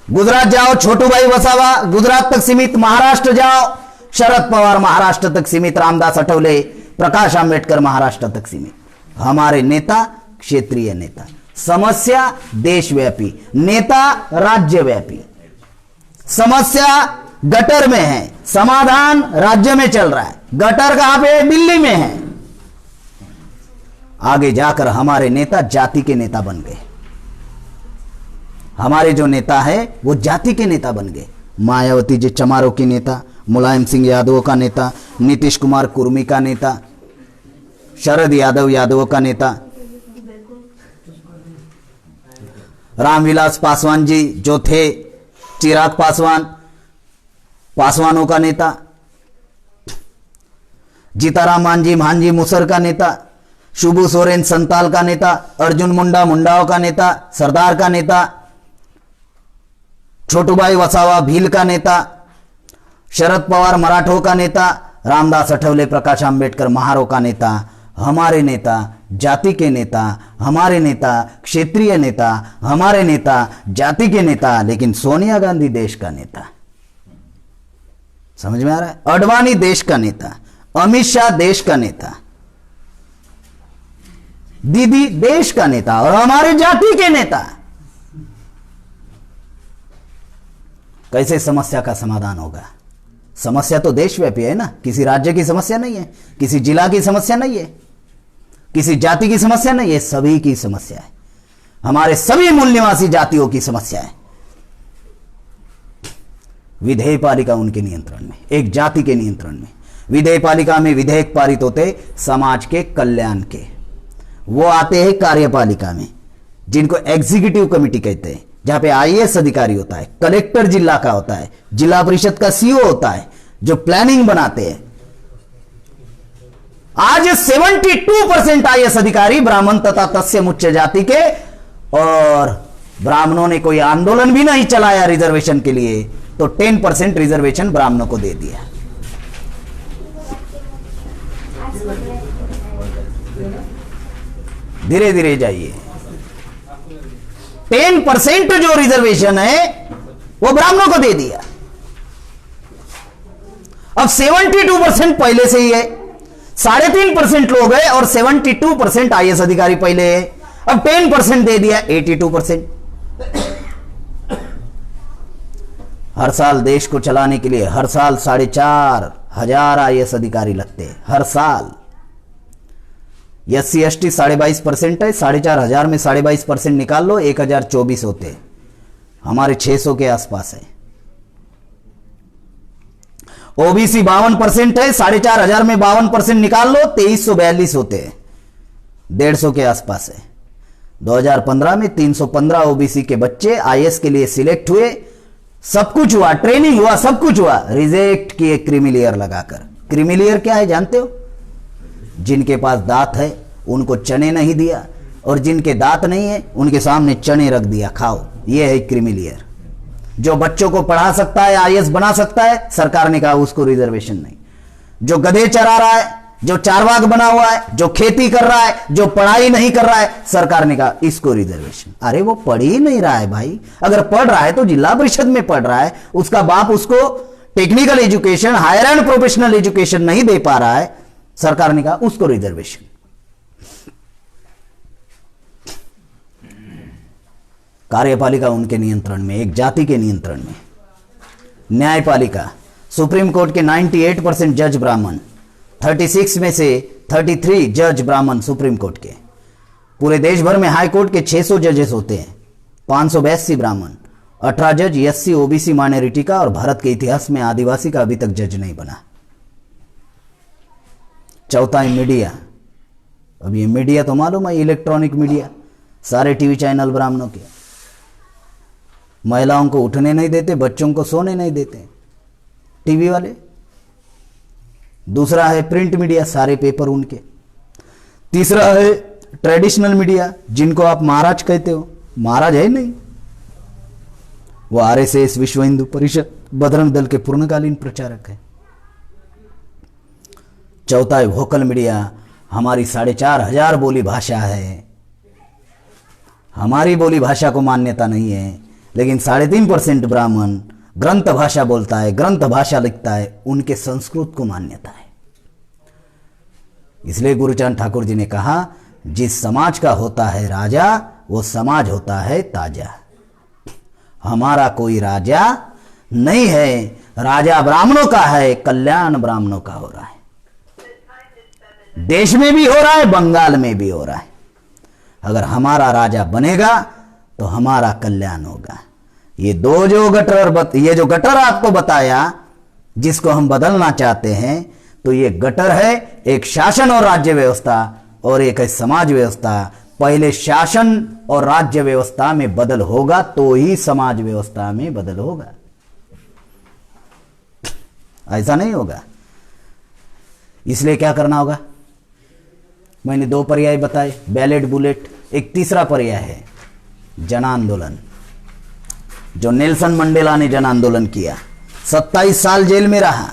गुजरात जाओ छोटू भाई वसावा गुजरात तक सीमित, महाराष्ट्र जाओ शरद पवार महाराष्ट्र तक सीमित, रामदास अठवले, प्रकाश आंबेडकर महाराष्ट्र तक सीमित। हमारे नेता क्षेत्रीय नेता। समस्या देशव्यापी, नेता राज्यव्यापी। समस्या गटर में है, समाधान राज्य में चल रहा है। गटर कहां पे? दिल्ली में है। आगे जाकर हमारे नेता जाति के नेता बन गए। हमारे जो नेता है वो जाति के नेता बन गए। मायावती जी चमारों की नेता, मुलायम सिंह यादवों का नेता, नीतीश कुमार कुर्मी का नेता, शरद यादव यादवों का नेता, रामविलास पासवान जी जो थे, चिराग पासवान पासवानों का नेता, जीताराम मांझी मुसर का नेता, शिबू सोरेन संताल का नेता, अर्जुन मुंडा मुंडाओं का नेता, सरदार का नेता, छोटूभाई वसावा भील का नेता, शरद पवार मराठों का नेता, रामदास अठवले प्रकाश आंबेडकर महारों का नेता, हमारे नेता जाति के नेता, हमारे नेता क्षेत्रीय नेता, हमारे नेता जाति के नेता, लेकिन सोनिया गांधी देश का नेता। समझ में आ रहा है? अडवाणी देश का नेता, अमित शाह देश का नेता, दीदी देश का नेता और हमारे जाति के नेता। कैसे समस्या का समाधान होगा? समस्या तो देशव्यापी है ना, किसी राज्य की समस्या नहीं है, किसी जिला की समस्या नहीं है, किसी जाति की समस्या नहीं है, सभी की समस्या है, हमारे सभी मूल निवासी जातियों की समस्या है। विधेयपालिका उनके नियंत्रण में, एक जाति के नियंत्रण में। विधेयपालिका में विधेयक पारित होते समाज के कल्याण के, वो आते हैं कार्यपालिका में, जिनको एग्जीक्यूटिव कमेटी कहते हैं, जहां पे आईएएस अधिकारी होता है, कलेक्टर जिला का होता है, जिला परिषद का सीओ होता है, जो प्लानिंग बनाते हैं। आज 72% आईएएस अधिकारी ब्राह्मण तथा तत्सम उच्च जाति के, और ब्राह्मणों ने कोई आंदोलन भी नहीं चलाया रिजर्वेशन के लिए, तो 10% रिजर्वेशन ब्राह्मणों को दे दिया। धीरे धीरे जाइए। 10% जो रिजर्वेशन है वो ब्राह्मणों को दे दिया। अब 72% पहले से ही है, 3.5% लोग हैं और 72% आईएएस अधिकारी पहले है। अब 10% दे दिया, 82%। हर साल देश को चलाने के लिए हर साल 4,500 आईएएस अधिकारी लगते हैं, हर साल। SC ST 22.5% है, 4,500 में 22% निकाल लो, 1,024 होते हैं, हमारे 600 के आसपास है। OBC 52% है, 4,500 में 52% निकाल लो, 2,342 होते हैं, 150 के आसपास है। 2015 में 315 OBC के बच्चे आईएएस के लिए सिलेक्ट हुए, सब कुछ हुआ, ट्रेनिंग हुआ, सब कुछ हुआ, रिजेक्ट किए क्रीमिलियर लगाकर। क्रीमिलियर क्या है जानते हो? जिनके पास दांत है उनको चने नहीं दिया, और जिनके दांत नहीं है उनके सामने चने रख दिया, खाओ। यह है क्रीमिलियर। जो बच्चों को पढ़ा सकता है, आईएएस बना सकता है, सरकार ने कहा उसको रिजर्वेशन नहीं। जो गधे चरा रहा है, जो चारवाक बना हुआ है, जो खेती कर रहा है, जो पढ़ाई नहीं कर रहा है, सरकार ने कहा इसको रिजर्वेशन। अरे वो पढ़ ही नहीं रहा है भाई, अगर पढ़ रहा है तो जिला परिषद में पढ़ रहा है, उसका बाप उसको technical education, higher and professional education नहीं दे पा रहा है, सरकार ने कहा उसको रिजर्वेशन। कार्यपालिका उनके नियंत्रण में, एक जाति के नियंत्रण में। न्यायपालिका, सुप्रीम कोर्ट के 98% जज ब्राह्मण, 36 में से 33 जज ब्राह्मण सुप्रीम कोर्ट के। पूरे देश भर में हाई कोर्ट के 600 जजेस होते हैं, 582 ब्राह्मण, 18 जज SC OBC माइनॉरिटी का, और भारत के इतिहास में आदिवासी का अभी तक जज नहीं बना। चौथा है मीडिया। अब ये मीडिया तो मालूम है, इलेक्ट्रॉनिक मीडिया, सारे टीवी चैनल ब्राह्मणों के। महिलाओं को उठने नहीं देते, बच्चों को सोने नहीं देते टीवी वाले। दूसरा है प्रिंट मीडिया, सारे पेपर उनके। तीसरा है ट्रेडिशनल मीडिया, जिनको आप महाराज कहते हो, महाराज है नहीं, वो RSS, विश्व हिंदू परिषद, बजरंग दल के पूर्णकालीन प्रचारक है। चौथा है वोकल मीडिया, हमारी 4,500 बोली भाषा है, हमारी बोली भाषा को मान्यता नहीं है, लेकिन 3.5% ब्राह्मण ग्रंथ भाषा बोलता है, ग्रंथ भाषा लिखता है, उनके संस्कृत को मान्यता है। इसलिए गुरुचरण ठाकुर जी ने कहा, जिस समाज का होता है राजा, वो समाज होता है ताजा। हमारा कोई राजा नहीं है, राजा ब्राह्मणों का है, कल्याण ब्राह्मणों का हो रहा है। देश में भी हो रहा है, बंगाल में भी हो रहा है। अगर हमारा राजा बनेगा तो हमारा कल्याण होगा। ये दो जो गटर, ये जो गटर आपको बताया, जिसको हम बदलना चाहते हैं, तो ये गटर है, एक शासन और राज्य व्यवस्था, और एक है समाज व्यवस्था। पहले शासन और राज्य व्यवस्था में बदल होगा तो ही समाज व्यवस्था में बदल होगा, ऐसा नहीं होगा। इसलिए क्या करना होगा? मैंने 2 पर्याय बताए, बैलेट बुलेट। एक तीसरा पर्याय है जन आंदोलन। जो नेल्सन मंडेला ने जन आंदोलन किया, 27 साल जेल में रहा।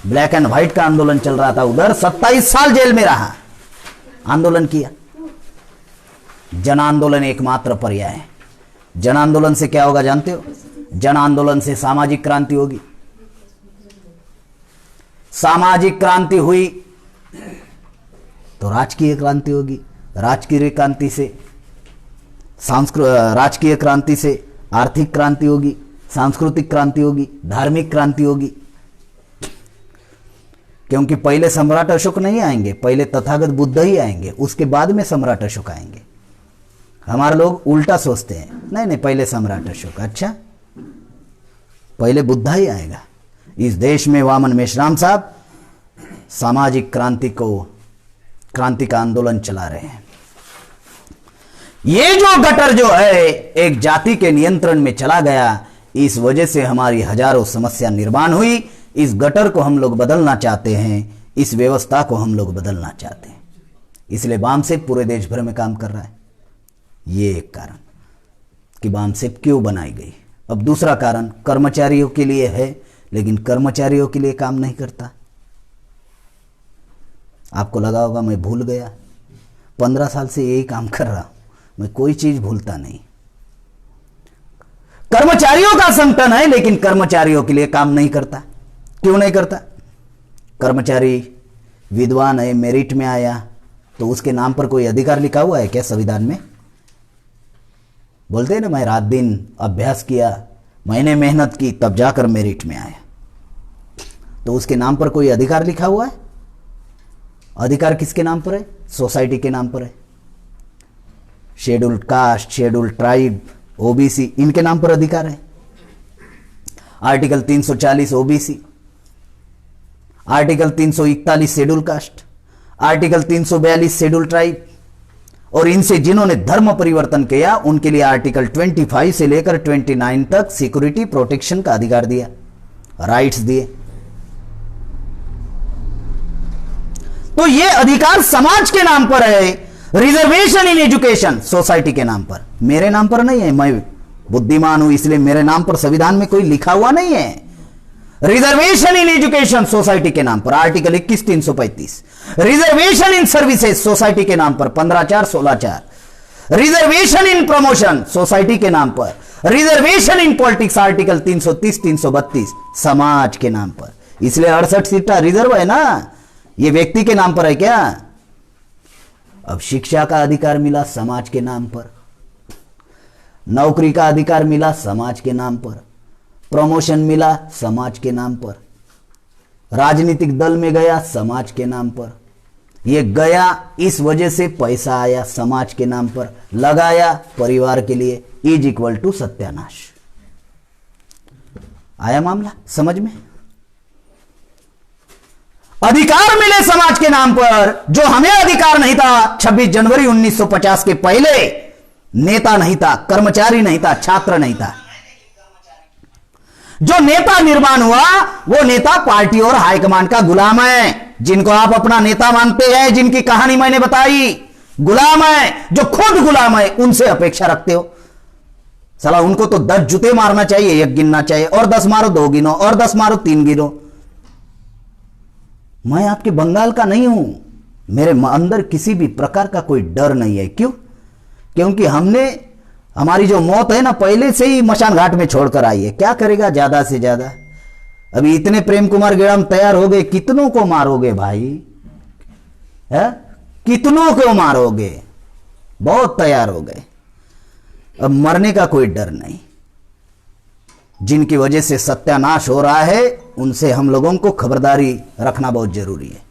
ब्लैक एंड व्हाइट का आंदोलन चल रहा था उधर, 27 साल जेल में रहा, आंदोलन किया। जन आंदोलन एकमात्र पर्याय है। जन आंदोलन से क्या होगा जानते हो? जन आंदोलन से सामाजिक क्रांति होगी। सामाजिक क्रांति हुई तो राजकीय क्रांति होगी। राजकीय क्रांति से राजकीय क्रांति से आर्थिक क्रांति होगी, सांस्कृतिक क्रांति होगी, धार्मिक क्रांति होगी। क्योंकि पहले सम्राट अशोक नहीं आएंगे, पहले तथागत बुद्ध ही आएंगे, उसके बाद में सम्राट अशोक आएंगे। हमारे लोग उल्टा सोचते हैं, नहीं नहीं पहले सम्राट अशोक, अच्छा पहले बुद्धा ही आएगा। इस देश में वामन मेश्राम साहब सामाजिक क्रांति का आंदोलन चला रहे हैं। ये जो गटर जो है एक जाति के नियंत्रण में चला गया, इस वजह से हमारी हजारों समस्या निर्माण हुई। इस गटर को हम लोग बदलना चाहते हैं, इस व्यवस्था को हम लोग बदलना चाहते हैं। इसलिए बामसेप पूरे देश भर में काम कर रहा है। ये एक कारण कि बामसेप क्यों बनाई गई। अब दूसरा कारण कर्मचारियों के लिए है, लेकिन कर्मचारियों के लिए काम नहीं करता। आपको लगा होगा मैं भूल गया, 15 साल से यही काम कर रहा हूं, मैं कोई चीज भूलता नहीं। कर्मचारियों का संगठन है, लेकिन कर्मचारियों के लिए काम नहीं करता। क्यों नहीं करता? कर्मचारी विद्वान है, मेरिट में आया, तो उसके नाम पर कोई अधिकार लिखा हुआ है क्या संविधान में? बोलते हैं ना, मैं रात दिन अभ्यास किया, मैंने मेहनत की, तब जाकर मेरिट में आया। तो उसके नाम पर कोई अधिकार लिखा हुआ है? अधिकार किसके नाम पर है? सोसाइटी के नाम पर है। Scheduled caste, scheduled tribe, OBC, इनके नाम पर अधिकार है। Article 340 OBC, article 341 schedule caste, article 342 schedule tribe, और इनसे जिन्होंने धर्म परिवर्तन किया उनके लिए आर्टिकल 25 से लेकर 29 तक सिक्योरिटी प्रोटेक्शन का अधिकार दिया, राइट्स दिए। तो ये अधिकार समाज के नाम पर है। रिजर्वेशन इन एजुकेशन सोसाइटी के नाम पर, मेरे नाम पर नहीं है। मैं बुद्धिमान हूं इसलिए मेरे नाम पर संविधान में कोई लिखा हुआ नहीं है। रिजर्वेशन इन एजुकेशन सोसाइटी के नाम पर आर्टिकल 21 335। रिजर्वेशन इन सर्विसेज सोसाइटी के नाम पर 15(4) 16(4). रिजर्वेशन इन प्रमोशन सोसाइटी के नाम पर। रिजर्वेशन इन पॉलिटिक्स आर्टिकल 330 332 समाज के नाम पर। इसलिए 68 सीटा रिजर्व है ना, ये व्यक्ति के नाम पर है क्या? अब शिक्षा का अधिकार मिला समाज के नाम पर, नौकरी का अधिकार मिला समाज के नाम पर, प्रमोशन मिला समाज के नाम पर, राजनीतिक दल में गया समाज के नाम पर। ये गया इस वजह से पैसा आया समाज के नाम पर, लगाया परिवार के लिए, इज इक्वल टू सत्यानाश। आया मामला समझ में? अधिकार मिले समाज के नाम पर, जो हमें अधिकार नहीं था। 26 जनवरी 1950 के पहले नेता नहीं था, कर्मचारी नहीं था, छात्र नहीं था। जो नेता निर्माण हुआ वो नेता पार्टी और हाईकमांड का गुलाम है। जिनको आप अपना नेता मानते हैं, जिनकी कहानी मैंने बताई, गुलाम है। जो खुद गुलाम है उनसे अपेक्षा रखते हो। साला उनको तो 10 जूते मारना चाहिए, 1 गिनना चाहिए, और 10 मारो 2 गिनो, और 10 मारो 3 गिनो। मैं आपके बंगाल का नहीं हूं, मेरे अंदर किसी भी प्रकार का कोई डर नहीं है। क्यों? क्योंकि हमारी जो मौत है ना पहले से ही मशान घाट में छोड़कर आई है। क्या करेगा ज्यादा से ज्यादा? अभी इतने प्रेम कुमार गेड़म तैयार हो गए, कितनों को मारोगे भाई? है कितनों को मारोगे? बहुत तैयार हो गए, अब मरने का कोई डर नहीं। जिनकी वजह से सत्यानाश हो रहा है उनसे हम लोगों को खबरदारी रखना बहुत जरूरी है।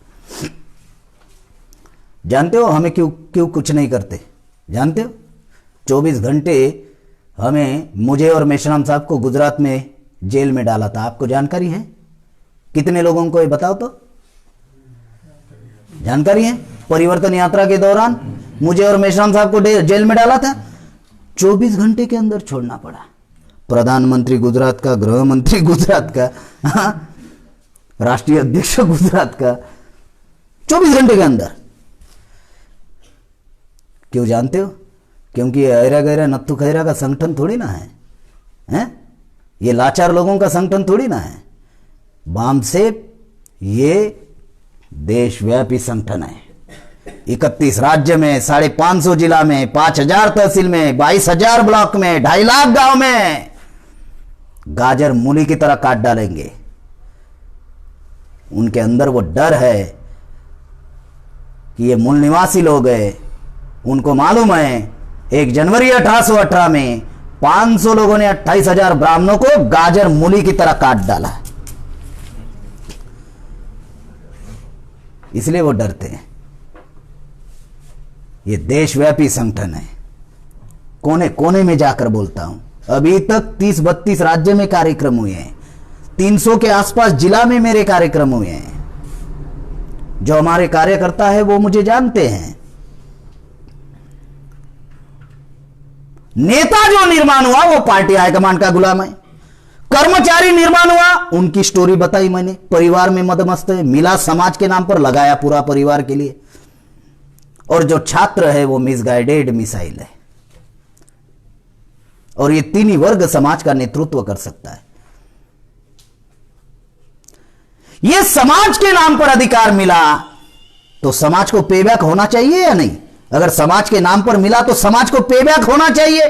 जानते हो हमें क्यों कुछ नहीं करते? जानते हो 24 घंटे मुझे और मेश्राम साहब को गुजरात में जेल में डाला था। आपको जानकारी है? कितने लोगों को ये बताओ तो? जानकारी है? परिवर्तन यात्रा के दौरान मुझे और मेश्राम साहब को जेल में डाला था। 24 घंटे के अंदर छोड़ना पड़ा। प्रधानमंत्री गुजरात का, गृह मंत्री गुजरात का, राष्ट्रीय अध्यक्ष गुजरात का, 24 घंटे के अंदर। क्यों जानते हो? क्योंकि ऐरा गैरा नत्थु खैरा का संगठन थोड़ी ना है, ये लाचार लोगों का संगठन थोड़ी ना है। वामसेप ये देशव्यापी संगठन है। 31 राज्य में, 550 जिला में, 5000 तहसील में, 22,000 ब्लॉक में, 2.5 लाख गांव में गाजर मूली की तरह काट डालेंगे। उनके अंदर वो डर है कि ये मूल निवासी लोग हैं। उनको मालूम है 1 जनवरी 1818 में 500 लोगों ने 28,000 ब्राह्मणों को गाजर मूली की तरह काट डाला, इसलिए वो डरते हैं। ये देशव्यापी संगठन है। कोने कोने में जाकर बोलता हूं, अभी तक 30-32 राज्य में कार्यक्रम हुए हैं, 300 के आसपास जिला में मेरे कार्यक्रम हुए हैं। जो हमारे कार्यकर्ता है वो मुझे जानते हैं। नेता जो निर्माण हुआ वो पार्टी हाईकमांड का गुलाम है। कर्मचारी निर्माण हुआ, उनकी स्टोरी बताई मैंने। परिवार में मदमस्त है, मिला समाज के नाम पर, लगाया पूरा परिवार के लिए। और जो छात्र है वो मिसगाइडेड मिसाइल है। और ये तीन ही वर्ग समाज का नेतृत्व कर सकता है। ये समाज के नाम पर अधिकार मिला तो समाज को पेबैक होना चाहिए या नहीं? अगर समाज के नाम पर मिला तो समाज को पेबैक होना चाहिए।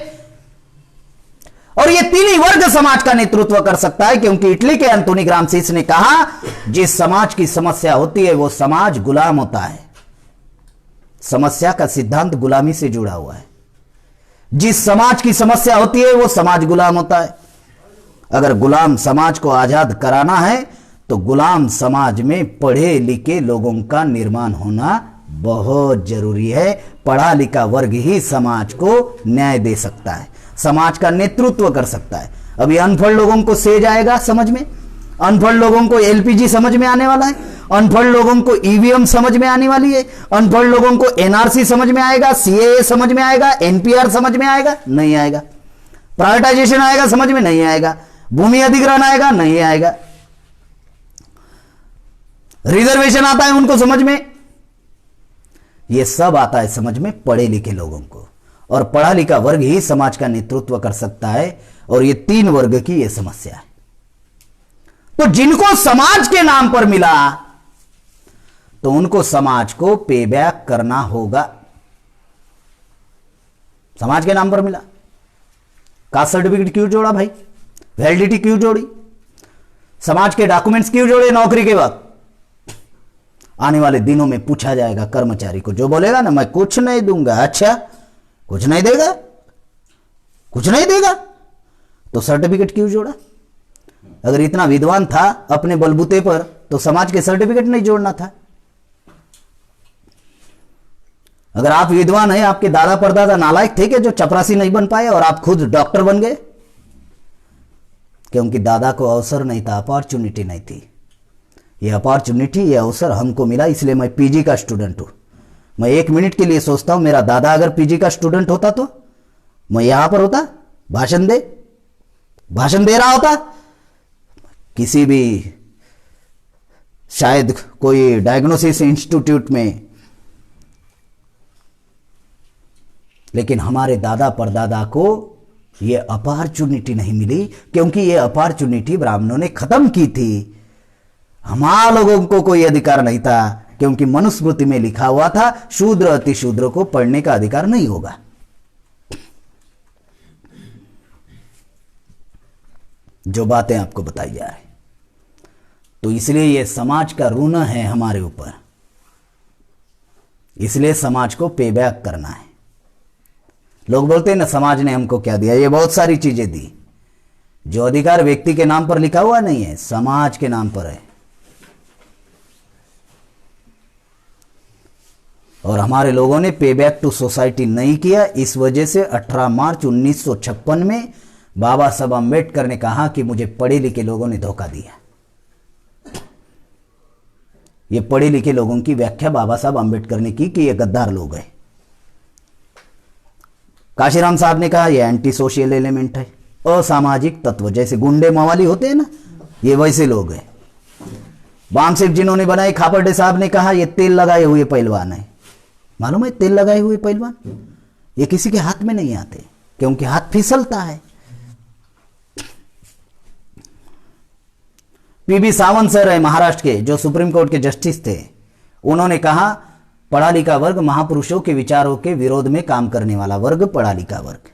और ये तीन ही वर्ग समाज का नेतृत्व कर सकता है, क्योंकि इटली के एंटोनी ग्राम्सी ने कहा, जिस समाज की समस्या होती है वो समाज गुलाम होता है। समस्या का सिद्धांत गुलामी से जुड़ा हुआ है। जिस समाज की समस्या होती है वो समाज गुलाम होता है। अगर गुलाम समाज को आजाद कराना है तो गुलाम समाज में पढ़े लिखे लोगों का निर्माण होना बहुत जरूरी है। पढ़ा लिखा वर्ग ही समाज को न्याय दे सकता है, समाज का नेतृत्व कर सकता है। अभी अनपढ़ लोगों को सेज आएगा समझ में, अनपढ़ लोगों को एलपीजी समझ में आने वाला है, अनपढ़ लोगों को ईवीएम समझ में आने वाली है, अनपढ़ लोगों को एनआरसी समझ में आएगा, सीएए समझ में आएगा, एनपीआर समझ में आएगा? नहीं आएगा। प्राइवेटाइजेशन आएगा समझ में? नहीं आएगा। भूमि अधिग्रहण आएगा? नहीं आएगा। रिजर्वेशन आता है उनको समझ में? यह सब आता है समझ में पढ़े लिखे लोगों को। और पढ़ा लिखा वर्ग ही समाज का नेतृत्व कर सकता है। और ये तीन वर्ग की यह समस्या है। तो जिनको समाज के नाम पर मिला तो उनको समाज को पेबैक करना होगा। समाज के नाम पर मिला, कास्ट सर्टिफिकेट क्यों जोड़ा भाई? वैलिडिटी क्यों जोड़ी? समाज के डॉक्यूमेंट्स क्यों जोड़े नौकरी के वक्त? आने वाले दिनों में पूछा जाएगा कर्मचारी को, जो बोलेगा ना मैं कुछ नहीं दूंगा, अच्छा कुछ नहीं देगा, कुछ नहीं देगा तो सर्टिफिकेट क्यों जोड़ा? अगर इतना विद्वान था अपने बलबूते पर तो समाज के सर्टिफिकेट नहीं जोड़ना था। अगर आप विद्वान हैं, आपके दादा परदादा नालायक थे कि जो चपरासी नहीं बन पाए और आप खुद डॉक्टर बन गए? क्योंकि दादा को अवसर नहीं था, अपॉर्चुनिटी नहीं थी। ये अपॉर्चुनिटी, ये अवसर हमको मिला, इसलिए मैं पीजी का स्टूडेंट हूं। मैं 1 मिनट के लिए सोचता हूं, मेरा दादा अगर पीजी का स्टूडेंट होता तो मैं यहां पर होता, भाषण दे रहा होता, किसी भी शायद कोई डायग्नोसिस इंस्टीट्यूट में। लेकिन हमारे दादा परदादा को यह अपॉर्चुनिटी नहीं मिली, क्योंकि यह अपॉर्चुनिटी ब्राह्मणों ने खत्म की थी। हमारे लोगों को कोई अधिकार नहीं था, क्योंकि मनुस्मृति में लिखा हुआ था शूद्र अति शूद्र को पढ़ने का अधिकार नहीं होगा। जो बातें आपको बताई जा रही, तो इसलिए यह समाज का ऋण है हमारे ऊपर, इसलिए समाज को पेबैक करना है। लोग बोलते हैं ना समाज ने हमको क्या दिया, ये बहुत सारी चीजें दी। जो अधिकार व्यक्ति के नाम पर लिखा हुआ नहीं है, समाज के नाम पर है। और हमारे लोगों ने पे बैक टू सोसाइटी नहीं किया। इस वजह से 18 मार्च 1956 में बाबा साहब अम्बेडकर ने कहा कि मुझे पढ़े लिखे लोगों ने धोखा दिया। ये पढ़े लिखे लोगों की व्याख्या बाबा साहब अम्बेडकर ने की कि ये गद्दार लोग हैं। काशीराम साहब ने कहा ये एंटी सोशल एलिमेंट है, असामाजिक तत्व, जैसे गुंडे मवाली होते हैं ना, ये वैसे लोग हैं। वामसेप जिन्होंने बनाई, खापर्डे साहब ने कहा ये तेल लगाए हुए पहलवान है। मालूम है तेल लगाए हुए पहलवान ये किसी के हाथ में नहीं आते, क्योंकि हाथ फिसलता है। पीबी सावंत सर है महाराष्ट्र के, जो सुप्रीम कोर्ट के जस्टिस थे, उन्होंने कहा पढ़ा लिखा वर्ग महापुरुषों के विचारों के विरोध में काम करने वाला वर्ग पढ़ा लिखा वर्ग।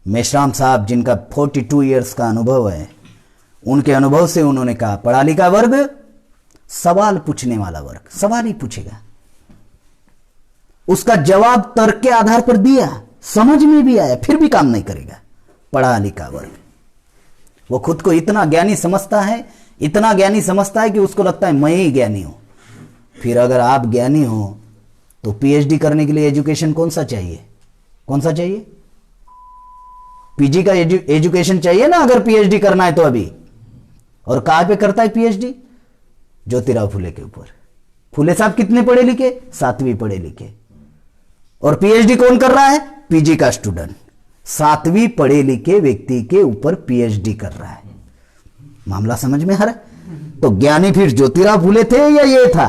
मेश्राम साहब जिनका 42 इयर्स का अनुभव है, उनके अनुभव से उन्होंने कहा पढ़ा लिखा वर्ग सवाल पूछने वाला वर्ग, सवाल ही पूछेगा, उसका जवाब तर्क के आधार पर दिया, समझ में भी आया, फिर भी काम नहीं करेगा पढ़ा लिखा वर्ग। वो खुद को इतना ज्ञानी समझता है, इतना ज्ञानी समझता है कि उसको लगता है मैं ही ज्ञानी हूं। फिर अगर आप ज्ञानी हो तो पीएचडी करने के लिए एजुकेशन कौन सा चाहिए? कौन सा चाहिए? पीजी का एजुकेशन चाहिए ना अगर पीएचडी करना है तो अभी। और कहां पे करता है पीएचडी? ज्योतिराव फुले के ऊपर। फुले साहब कितने पढ़े लिखे? 7वीं पढ़े लिखे। और पीएचडी कौन कर रहा है? पीजी का स्टूडेंट 7वीं पढ़े लिखे व्यक्ति के ऊपर पीएचडी कर रहा है। मामला समझ में आ रहा है? तो ज्ञानी फिर ज्योतिराव फुले थे या ये था?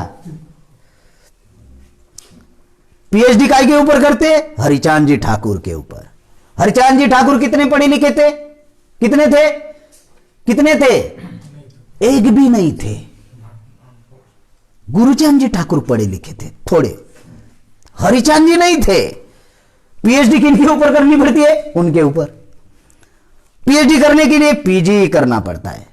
पीएचडी काय के ऊपर करते? हरिचांद जी ठाकुर के ऊपर। हरिचांद जी ठाकुर कितने पढ़े लिखे थे? कितने थे? कितने थे? एक भी नहीं थे। गुरुचांद जी ठाकुर पढ़े लिखे थे थोड़े, हरिचांद जी नहीं थे। पीएचडी किनके ऊपर करनी पड़ती है? उनके ऊपर। पीएचडी करने के लिए पीजी करना पड़ता है।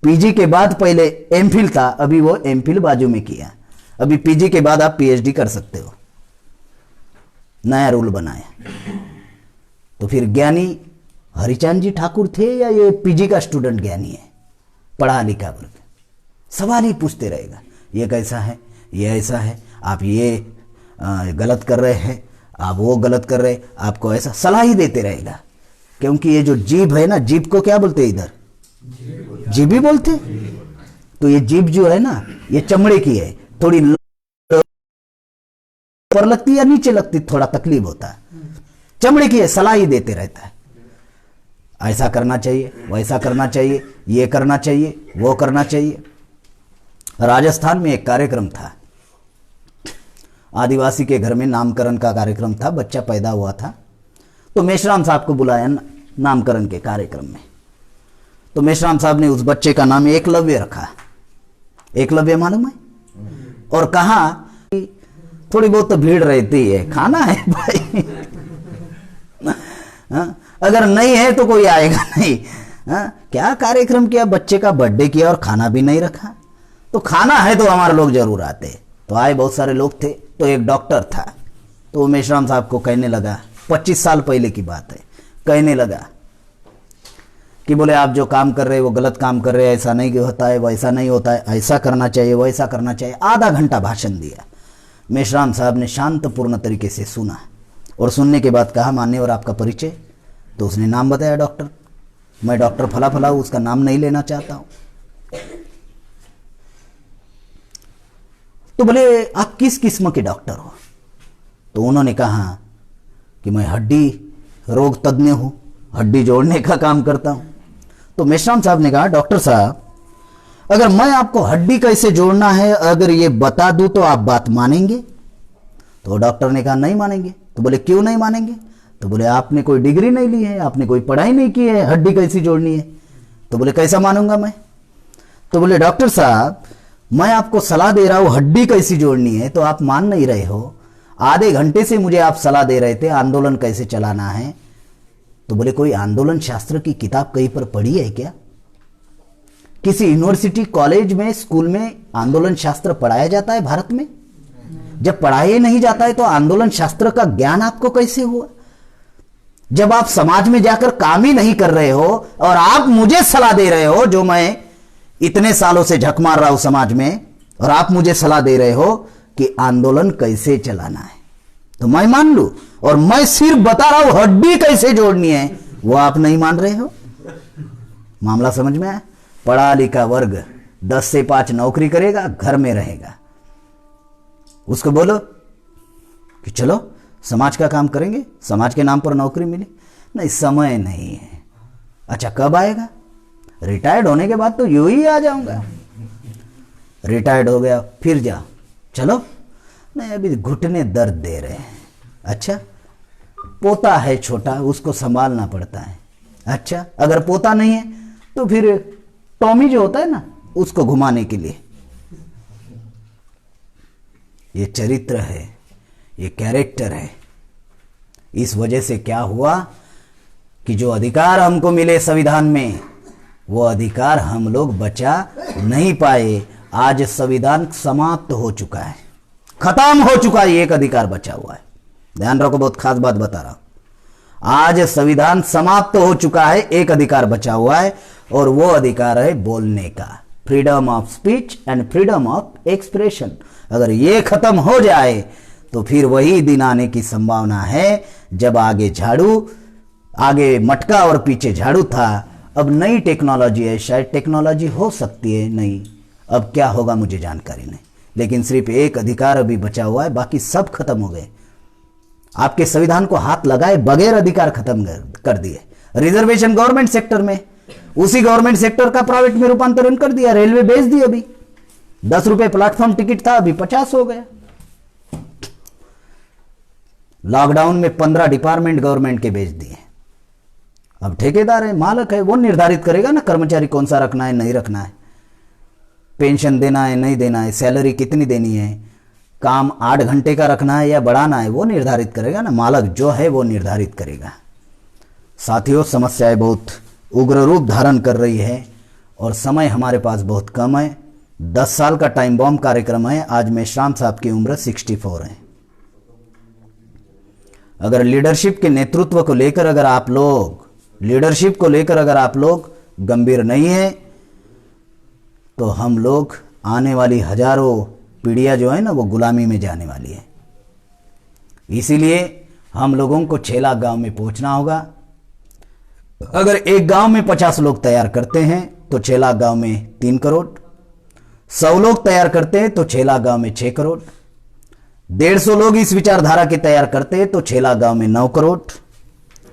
पीजी के बाद पहले एमफिल था, अभी वो एमफिल बाजू में किया, अभी पीजी के बाद आप पीएचडी कर सकते हो, नया रूल बनाया। तो फिर ज्ञानी हरिचांद जी ठाकुर थे या ये पीजी का स्टूडेंट ज्ञानी है? पढ़ा लिखा वर्ग सवाल ही पूछते रहेगा, ये कैसा है, ये ऐसा है, आप ये गलत कर रहे हैं, आप वो गलत कर रहे हैं, आपको ऐसा सलाह ही देते रहेगा। क्योंकि ये जो जीभ है ना, जीभ को क्या बोलते हैं इधर? जीभ ही बोलते। तो ये जीभ जो है ना, ये चमड़े की है, थोड़ी ऊपर लगती या नीचे लगती, थोड़ा तकलीफ होता है, चमड़े की है, सलाह ही देते रहता है। ऐसा करना चाहिए, वैसा करना चाहिए, ये करना चाहिए, वो करना चाहिए। राजस्थान में एक कार्यक्रम था, आदिवासी के घर में नामकरण का कार्यक्रम था, बच्चा पैदा हुआ था, तो मेश्राम साहब को बुलाया नामकरण के कार्यक्रम में। तो मेश्राम साहब ने उस बच्चे का नाम एकलव्य रखा। एकलव्य मालूम है? और कहा कि थोड़ी बहुत तो भीड़ रहती है, खाना है भाई अगर नहीं है तो कोई आएगा नहीं। क्या कार्यक्रम किया, बच्चे का बर्थडे किया और खाना भी नहीं रखा। तो खाना है तो हमारे लोग जरूर आते। तो आए, बहुत सारे लोग थे। तो एक डॉक्टर था, तो वो मेश्राम साहब को कहने लगा, 25 साल पहले की बात है, कहने लगा कि बोले आप जो काम कर रहे हैं वो गलत काम कर रहे हैं, ऐसा नहीं होता है, वैसा नहीं होता है, ऐसा करना चाहिए, वैसा करना चाहिए। आधा घंटा भाषण दिया। मेश्राम साहब ने शांतपूर्ण तरीके से सुना और सुनने के बाद कहा, मान्यवर आपका परिचय? तो उसने नाम बताया, डॉक्टर, मैं डॉक्टर फला फला हूं, उसका नाम नहीं लेना चाहता हूं। तो बोले आप किस किस्म के डॉक्टर हो? तो उन्होंने कहा कि मैं हड्डी रोग तज्ञ हूं, हड्डी जोड़ने का काम करता हूं। तो मेश्राम साहब ने कहा, डॉक्टर साहब अगर मैं आपको हड्डी कैसे जोड़ना है अगर ये बता दूं तो आप बात मानेंगे? तो डॉक्टर ने कहा नहीं मानेंगे। तो बोले क्यों नहीं मानेंगे? तो बोले आपने कोई डिग्री नहीं ली है, आपने कोई पढ़ाई नहीं की है, हड्डी कैसी जोड़नी है? तो बोले कैसा मानूंगा मैं? तो बोले डॉक्टर साहब मैं आपको सलाह दे रहा हूं हड्डी कैसी जोड़नी है, तो आप मान नहीं रहे हो। आधे घंटे से मुझे आप सलाह दे रहे थे आंदोलन कैसे चलाना है। तो बोले कोई आंदोलन शास्त्र की किताब कहीं पर पढ़ी है क्या? किसी यूनिवर्सिटी, कॉलेज में, स्कूल में आंदोलन शास्त्र पढ़ाया जाता है भारत में? जब पढ़ाया नहीं जाता है तो आंदोलन शास्त्र का ज्ञान आपको कैसे हुआ? जब आप समाज में जाकर काम ही नहीं कर रहे हो और आप मुझे सलाह दे रहे हो, जो मैं इतने सालों से झक मार रहा हूं समाज में, और आप मुझे सलाह दे रहे हो कि आंदोलन कैसे चलाना है, तो मैं मान लूं? और मैं सिर्फ बता रहा हूं हड्डी कैसे जोड़नी है, वो आप नहीं मान रहे हो। मामला समझ में आया? पढ़ा लिखा वर्ग 10 से 5 नौकरी करेगा, घर में रहेगा, उसको बोलो कि चलो समाज का काम करेंगे, समाज के नाम पर नौकरी मिले, नहीं समय नहीं है। अच्छा कब आएगा? रिटायर्ड होने के बाद तो यूं ही आ जाऊंगा। रिटायर्ड हो गया फिर जाओ, चलो नहीं अभी घुटने दर्द दे रहे हैं। अच्छा पोता है छोटा, उसको संभालना पड़ता है। अच्छा, अगर पोता नहीं है तो फिर टॉमी जो होता है ना, उसको घुमाने के लिए। ये चरित्र है, ये कैरेक्टर है। इस वजह से क्या हुआ कि जो अधिकार हमको मिले संविधान में, वो अधिकार हम लोग बचा नहीं पाए। आज संविधान समाप्त हो चुका है, खत्म हो चुका है, एक अधिकार बचा हुआ है। ध्यान रखो, बहुत खास बात बता रहा हूं। आज संविधान समाप्त हो चुका है, एक अधिकार बचा हुआ है, और वो अधिकार है बोलने का, freedom of speech and freedom of expression. अगर ये खत्म हो जाए तो फिर वही दिन आने की संभावना है जब आगे मटका और पीछे झाड़ू था। अब नई टेक्नोलॉजी है, शायद टेक्नोलॉजी हो सकती है नई, अब क्या होगा मुझे जानकारी नहीं, लेकिन सिर्फ एक अधिकार अभी बचा हुआ है, बाकी सब खत्म हो गए। आपके संविधान को हाथ लगाए बगैर अधिकार खत्म कर दिए। रिजर्वेशन गवर्नमेंट सेक्टर में, उसी गवर्नमेंट सेक्टर का प्राइवेट में रूपांतरण कर दिया, रेलवे बेच दी। अभी 10 रुपए प्लेटफॉर्म टिकट था, अभी 50 हो गया। लॉकडाउन में 15 डिपार्टमेंट गवर्नमेंट के बेच दिए। अब ठेकेदार है, मालक है, वो निर्धारित करेगा ना कर्मचारी कौन सा रखना है नहीं रखना है, पेंशन देना है नहीं देना है, सैलरी कितनी देनी है, काम 8 घंटे का रखना है या बढ़ाना है, वो निर्धारित करेगा ना, मालक जो है वो निर्धारित करेगा। साथियों, समस्याएं बहुत उग्र रूप धारण कर रही है और समय हमारे पास बहुत कम है। 10 साल का टाइम बॉम्ब कार्यक्रम है। आज मेश्राम साहब की उम्र 64 है। अगर लीडरशिप के नेतृत्व को लेकर अगर आप लोग गंभीर नहीं है तो हम लोग आने वाली हजारों पीढ़ियां जो है ना, वो गुलामी में जाने वाली है। इसीलिए हम लोगों को 6 लाख गांव में पहुंचना होगा। अगर एक गांव में 50 लोग तैयार करते हैं तो 6 लाख गांव में 3 करोड़, 100 लोग तैयार करते हैं तो 6 लाख गांव में 6 करोड़, 150 लोग इस विचारधारा के तैयार करते हैं तो 6 लाख गांव में 9 करोड़,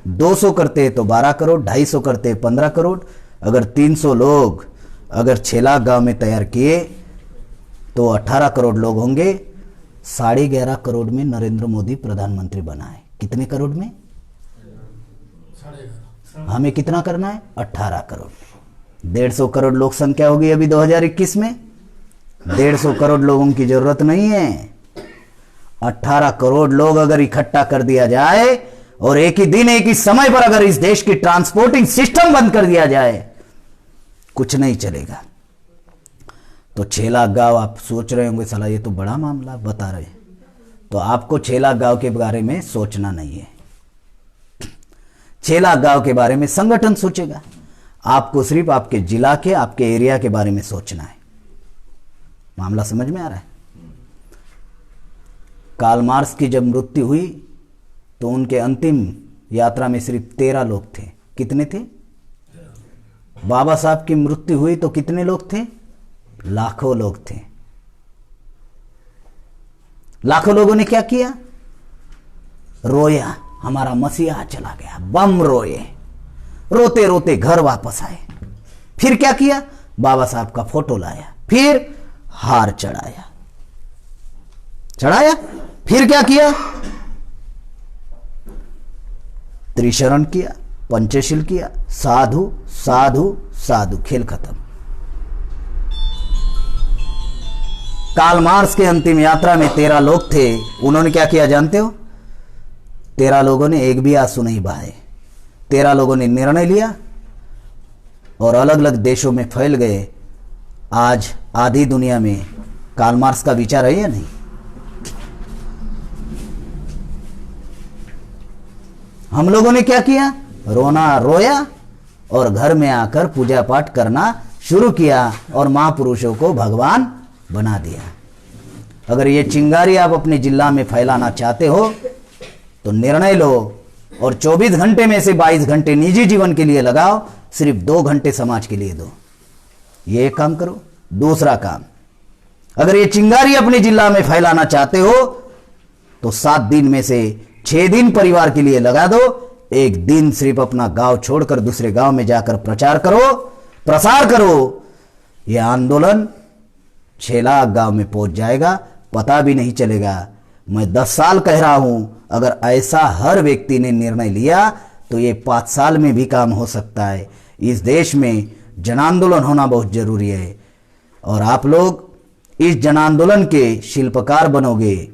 200 करते हैं तो 12 करोड़, 250 करते हैं 15 करोड़। अगर 300 लोग अगर 6 लाख गांव में तैयार किए तो 18 करोड़ लोग होंगे। 11.5 करोड़ में नरेंद्र मोदी प्रधानमंत्री बना है। कितने करोड़ में? हमें कितना करना है? 18 करोड़। 150 करोड़ लोक संख्या होगी अभी 2021 में। 150 करोड़ लोगों की जरूरत नहीं है। 18 करोड़ लोग अगर इकट्ठा कर दिया जाए और एक ही दिन एक ही समय पर अगर इस देश की ट्रांसपोर्टिंग सिस्टम बंद कर दिया जाए, कुछ नहीं चलेगा। तो 6 लाख गांव, आप सोच रहे होंगे साला ये तो बड़ा मामला बता रहे, तो आपको 6 लाख गांव के बारे में सोचना नहीं है। 6 लाख गांव के बारे में संगठन सोचेगा। आपको सिर्फ आपके जिला के, आपके एरिया के बारे में सोचना है। मामला समझ में आ रहा है? कार्ल मार्क्स की जब मृत्यु हुई तो उनके अंतिम यात्रा में सिर्फ 13 लोग थे। कितने थे? बाबा साहब की मृत्यु हुई तो कितने लोग थे? लाखों लोग थे। लाखों लोगों ने क्या किया? रोया, हमारा मसीहा चला गया। बम रोए, रोते रोते घर वापस आए। फिर क्या किया? बाबा साहब का फोटो लाया, फिर हार चढ़ाया। फिर क्या किया? त्रिशरण किया, पंचशील किया, साधु साधु साधु, खेल खत्म। कार्ल मार्क्स के अंतिम यात्रा में 13 लोग थे। उन्होंने क्या किया जानते हो? 13 लोगों ने एक भी आंसू नहीं बहाए। 13 लोगों ने निर्णय लिया और अलग अलग देशों में फैल गए। आज आधी दुनिया में कार्ल मार्क्स का विचार है या नहीं? हम लोगों ने क्या किया? रोया और घर में आकर पूजा पाठ करना शुरू किया और महापुरुषों को भगवान बना दिया। अगर ये चिंगारी आप अपने जिला में फैलाना चाहते हो तो निर्णय लो और 24 घंटे में से 22 घंटे निजी जीवन के लिए लगाओ, सिर्फ 2 घंटे समाज के लिए दो। ये एक काम करो। दूसरा काम, अगर ये चिंगारी अपने जिला में फैलाना चाहते हो तो 7 दिन में से 6 दिन परिवार के लिए लगा दो। 1 दिन सिर्फ अपना गांव छोड़कर दूसरे गांव में जाकर प्रसार करो। यह आंदोलन 6 लाख गांव में पहुंच जाएगा, पता भी नहीं चलेगा। मैं 10 साल कह रहा हूं, अगर ऐसा हर व्यक्ति ने निर्णय लिया तो ये 5 साल में भी काम हो सकता है। इस देश में जन आंदोलन होना बहुत जरूरी है और आप लोग इस जन आंदोलन के शिल्पकार बनोगे।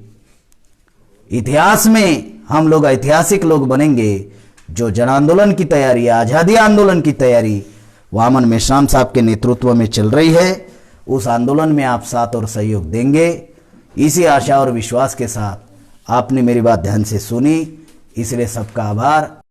इतिहास में हम लोग ऐतिहासिक लोग बनेंगे। जो जन आंदोलन की तैयारी, आजादी आंदोलन की तैयारी वामन मेश्राम साहब के नेतृत्व में चल रही है, उस आंदोलन में आप साथ और सहयोग देंगे। इसी आशा और विश्वास के साथ आपने मेरी बात ध्यान से सुनी, इसलिए सबका आभार।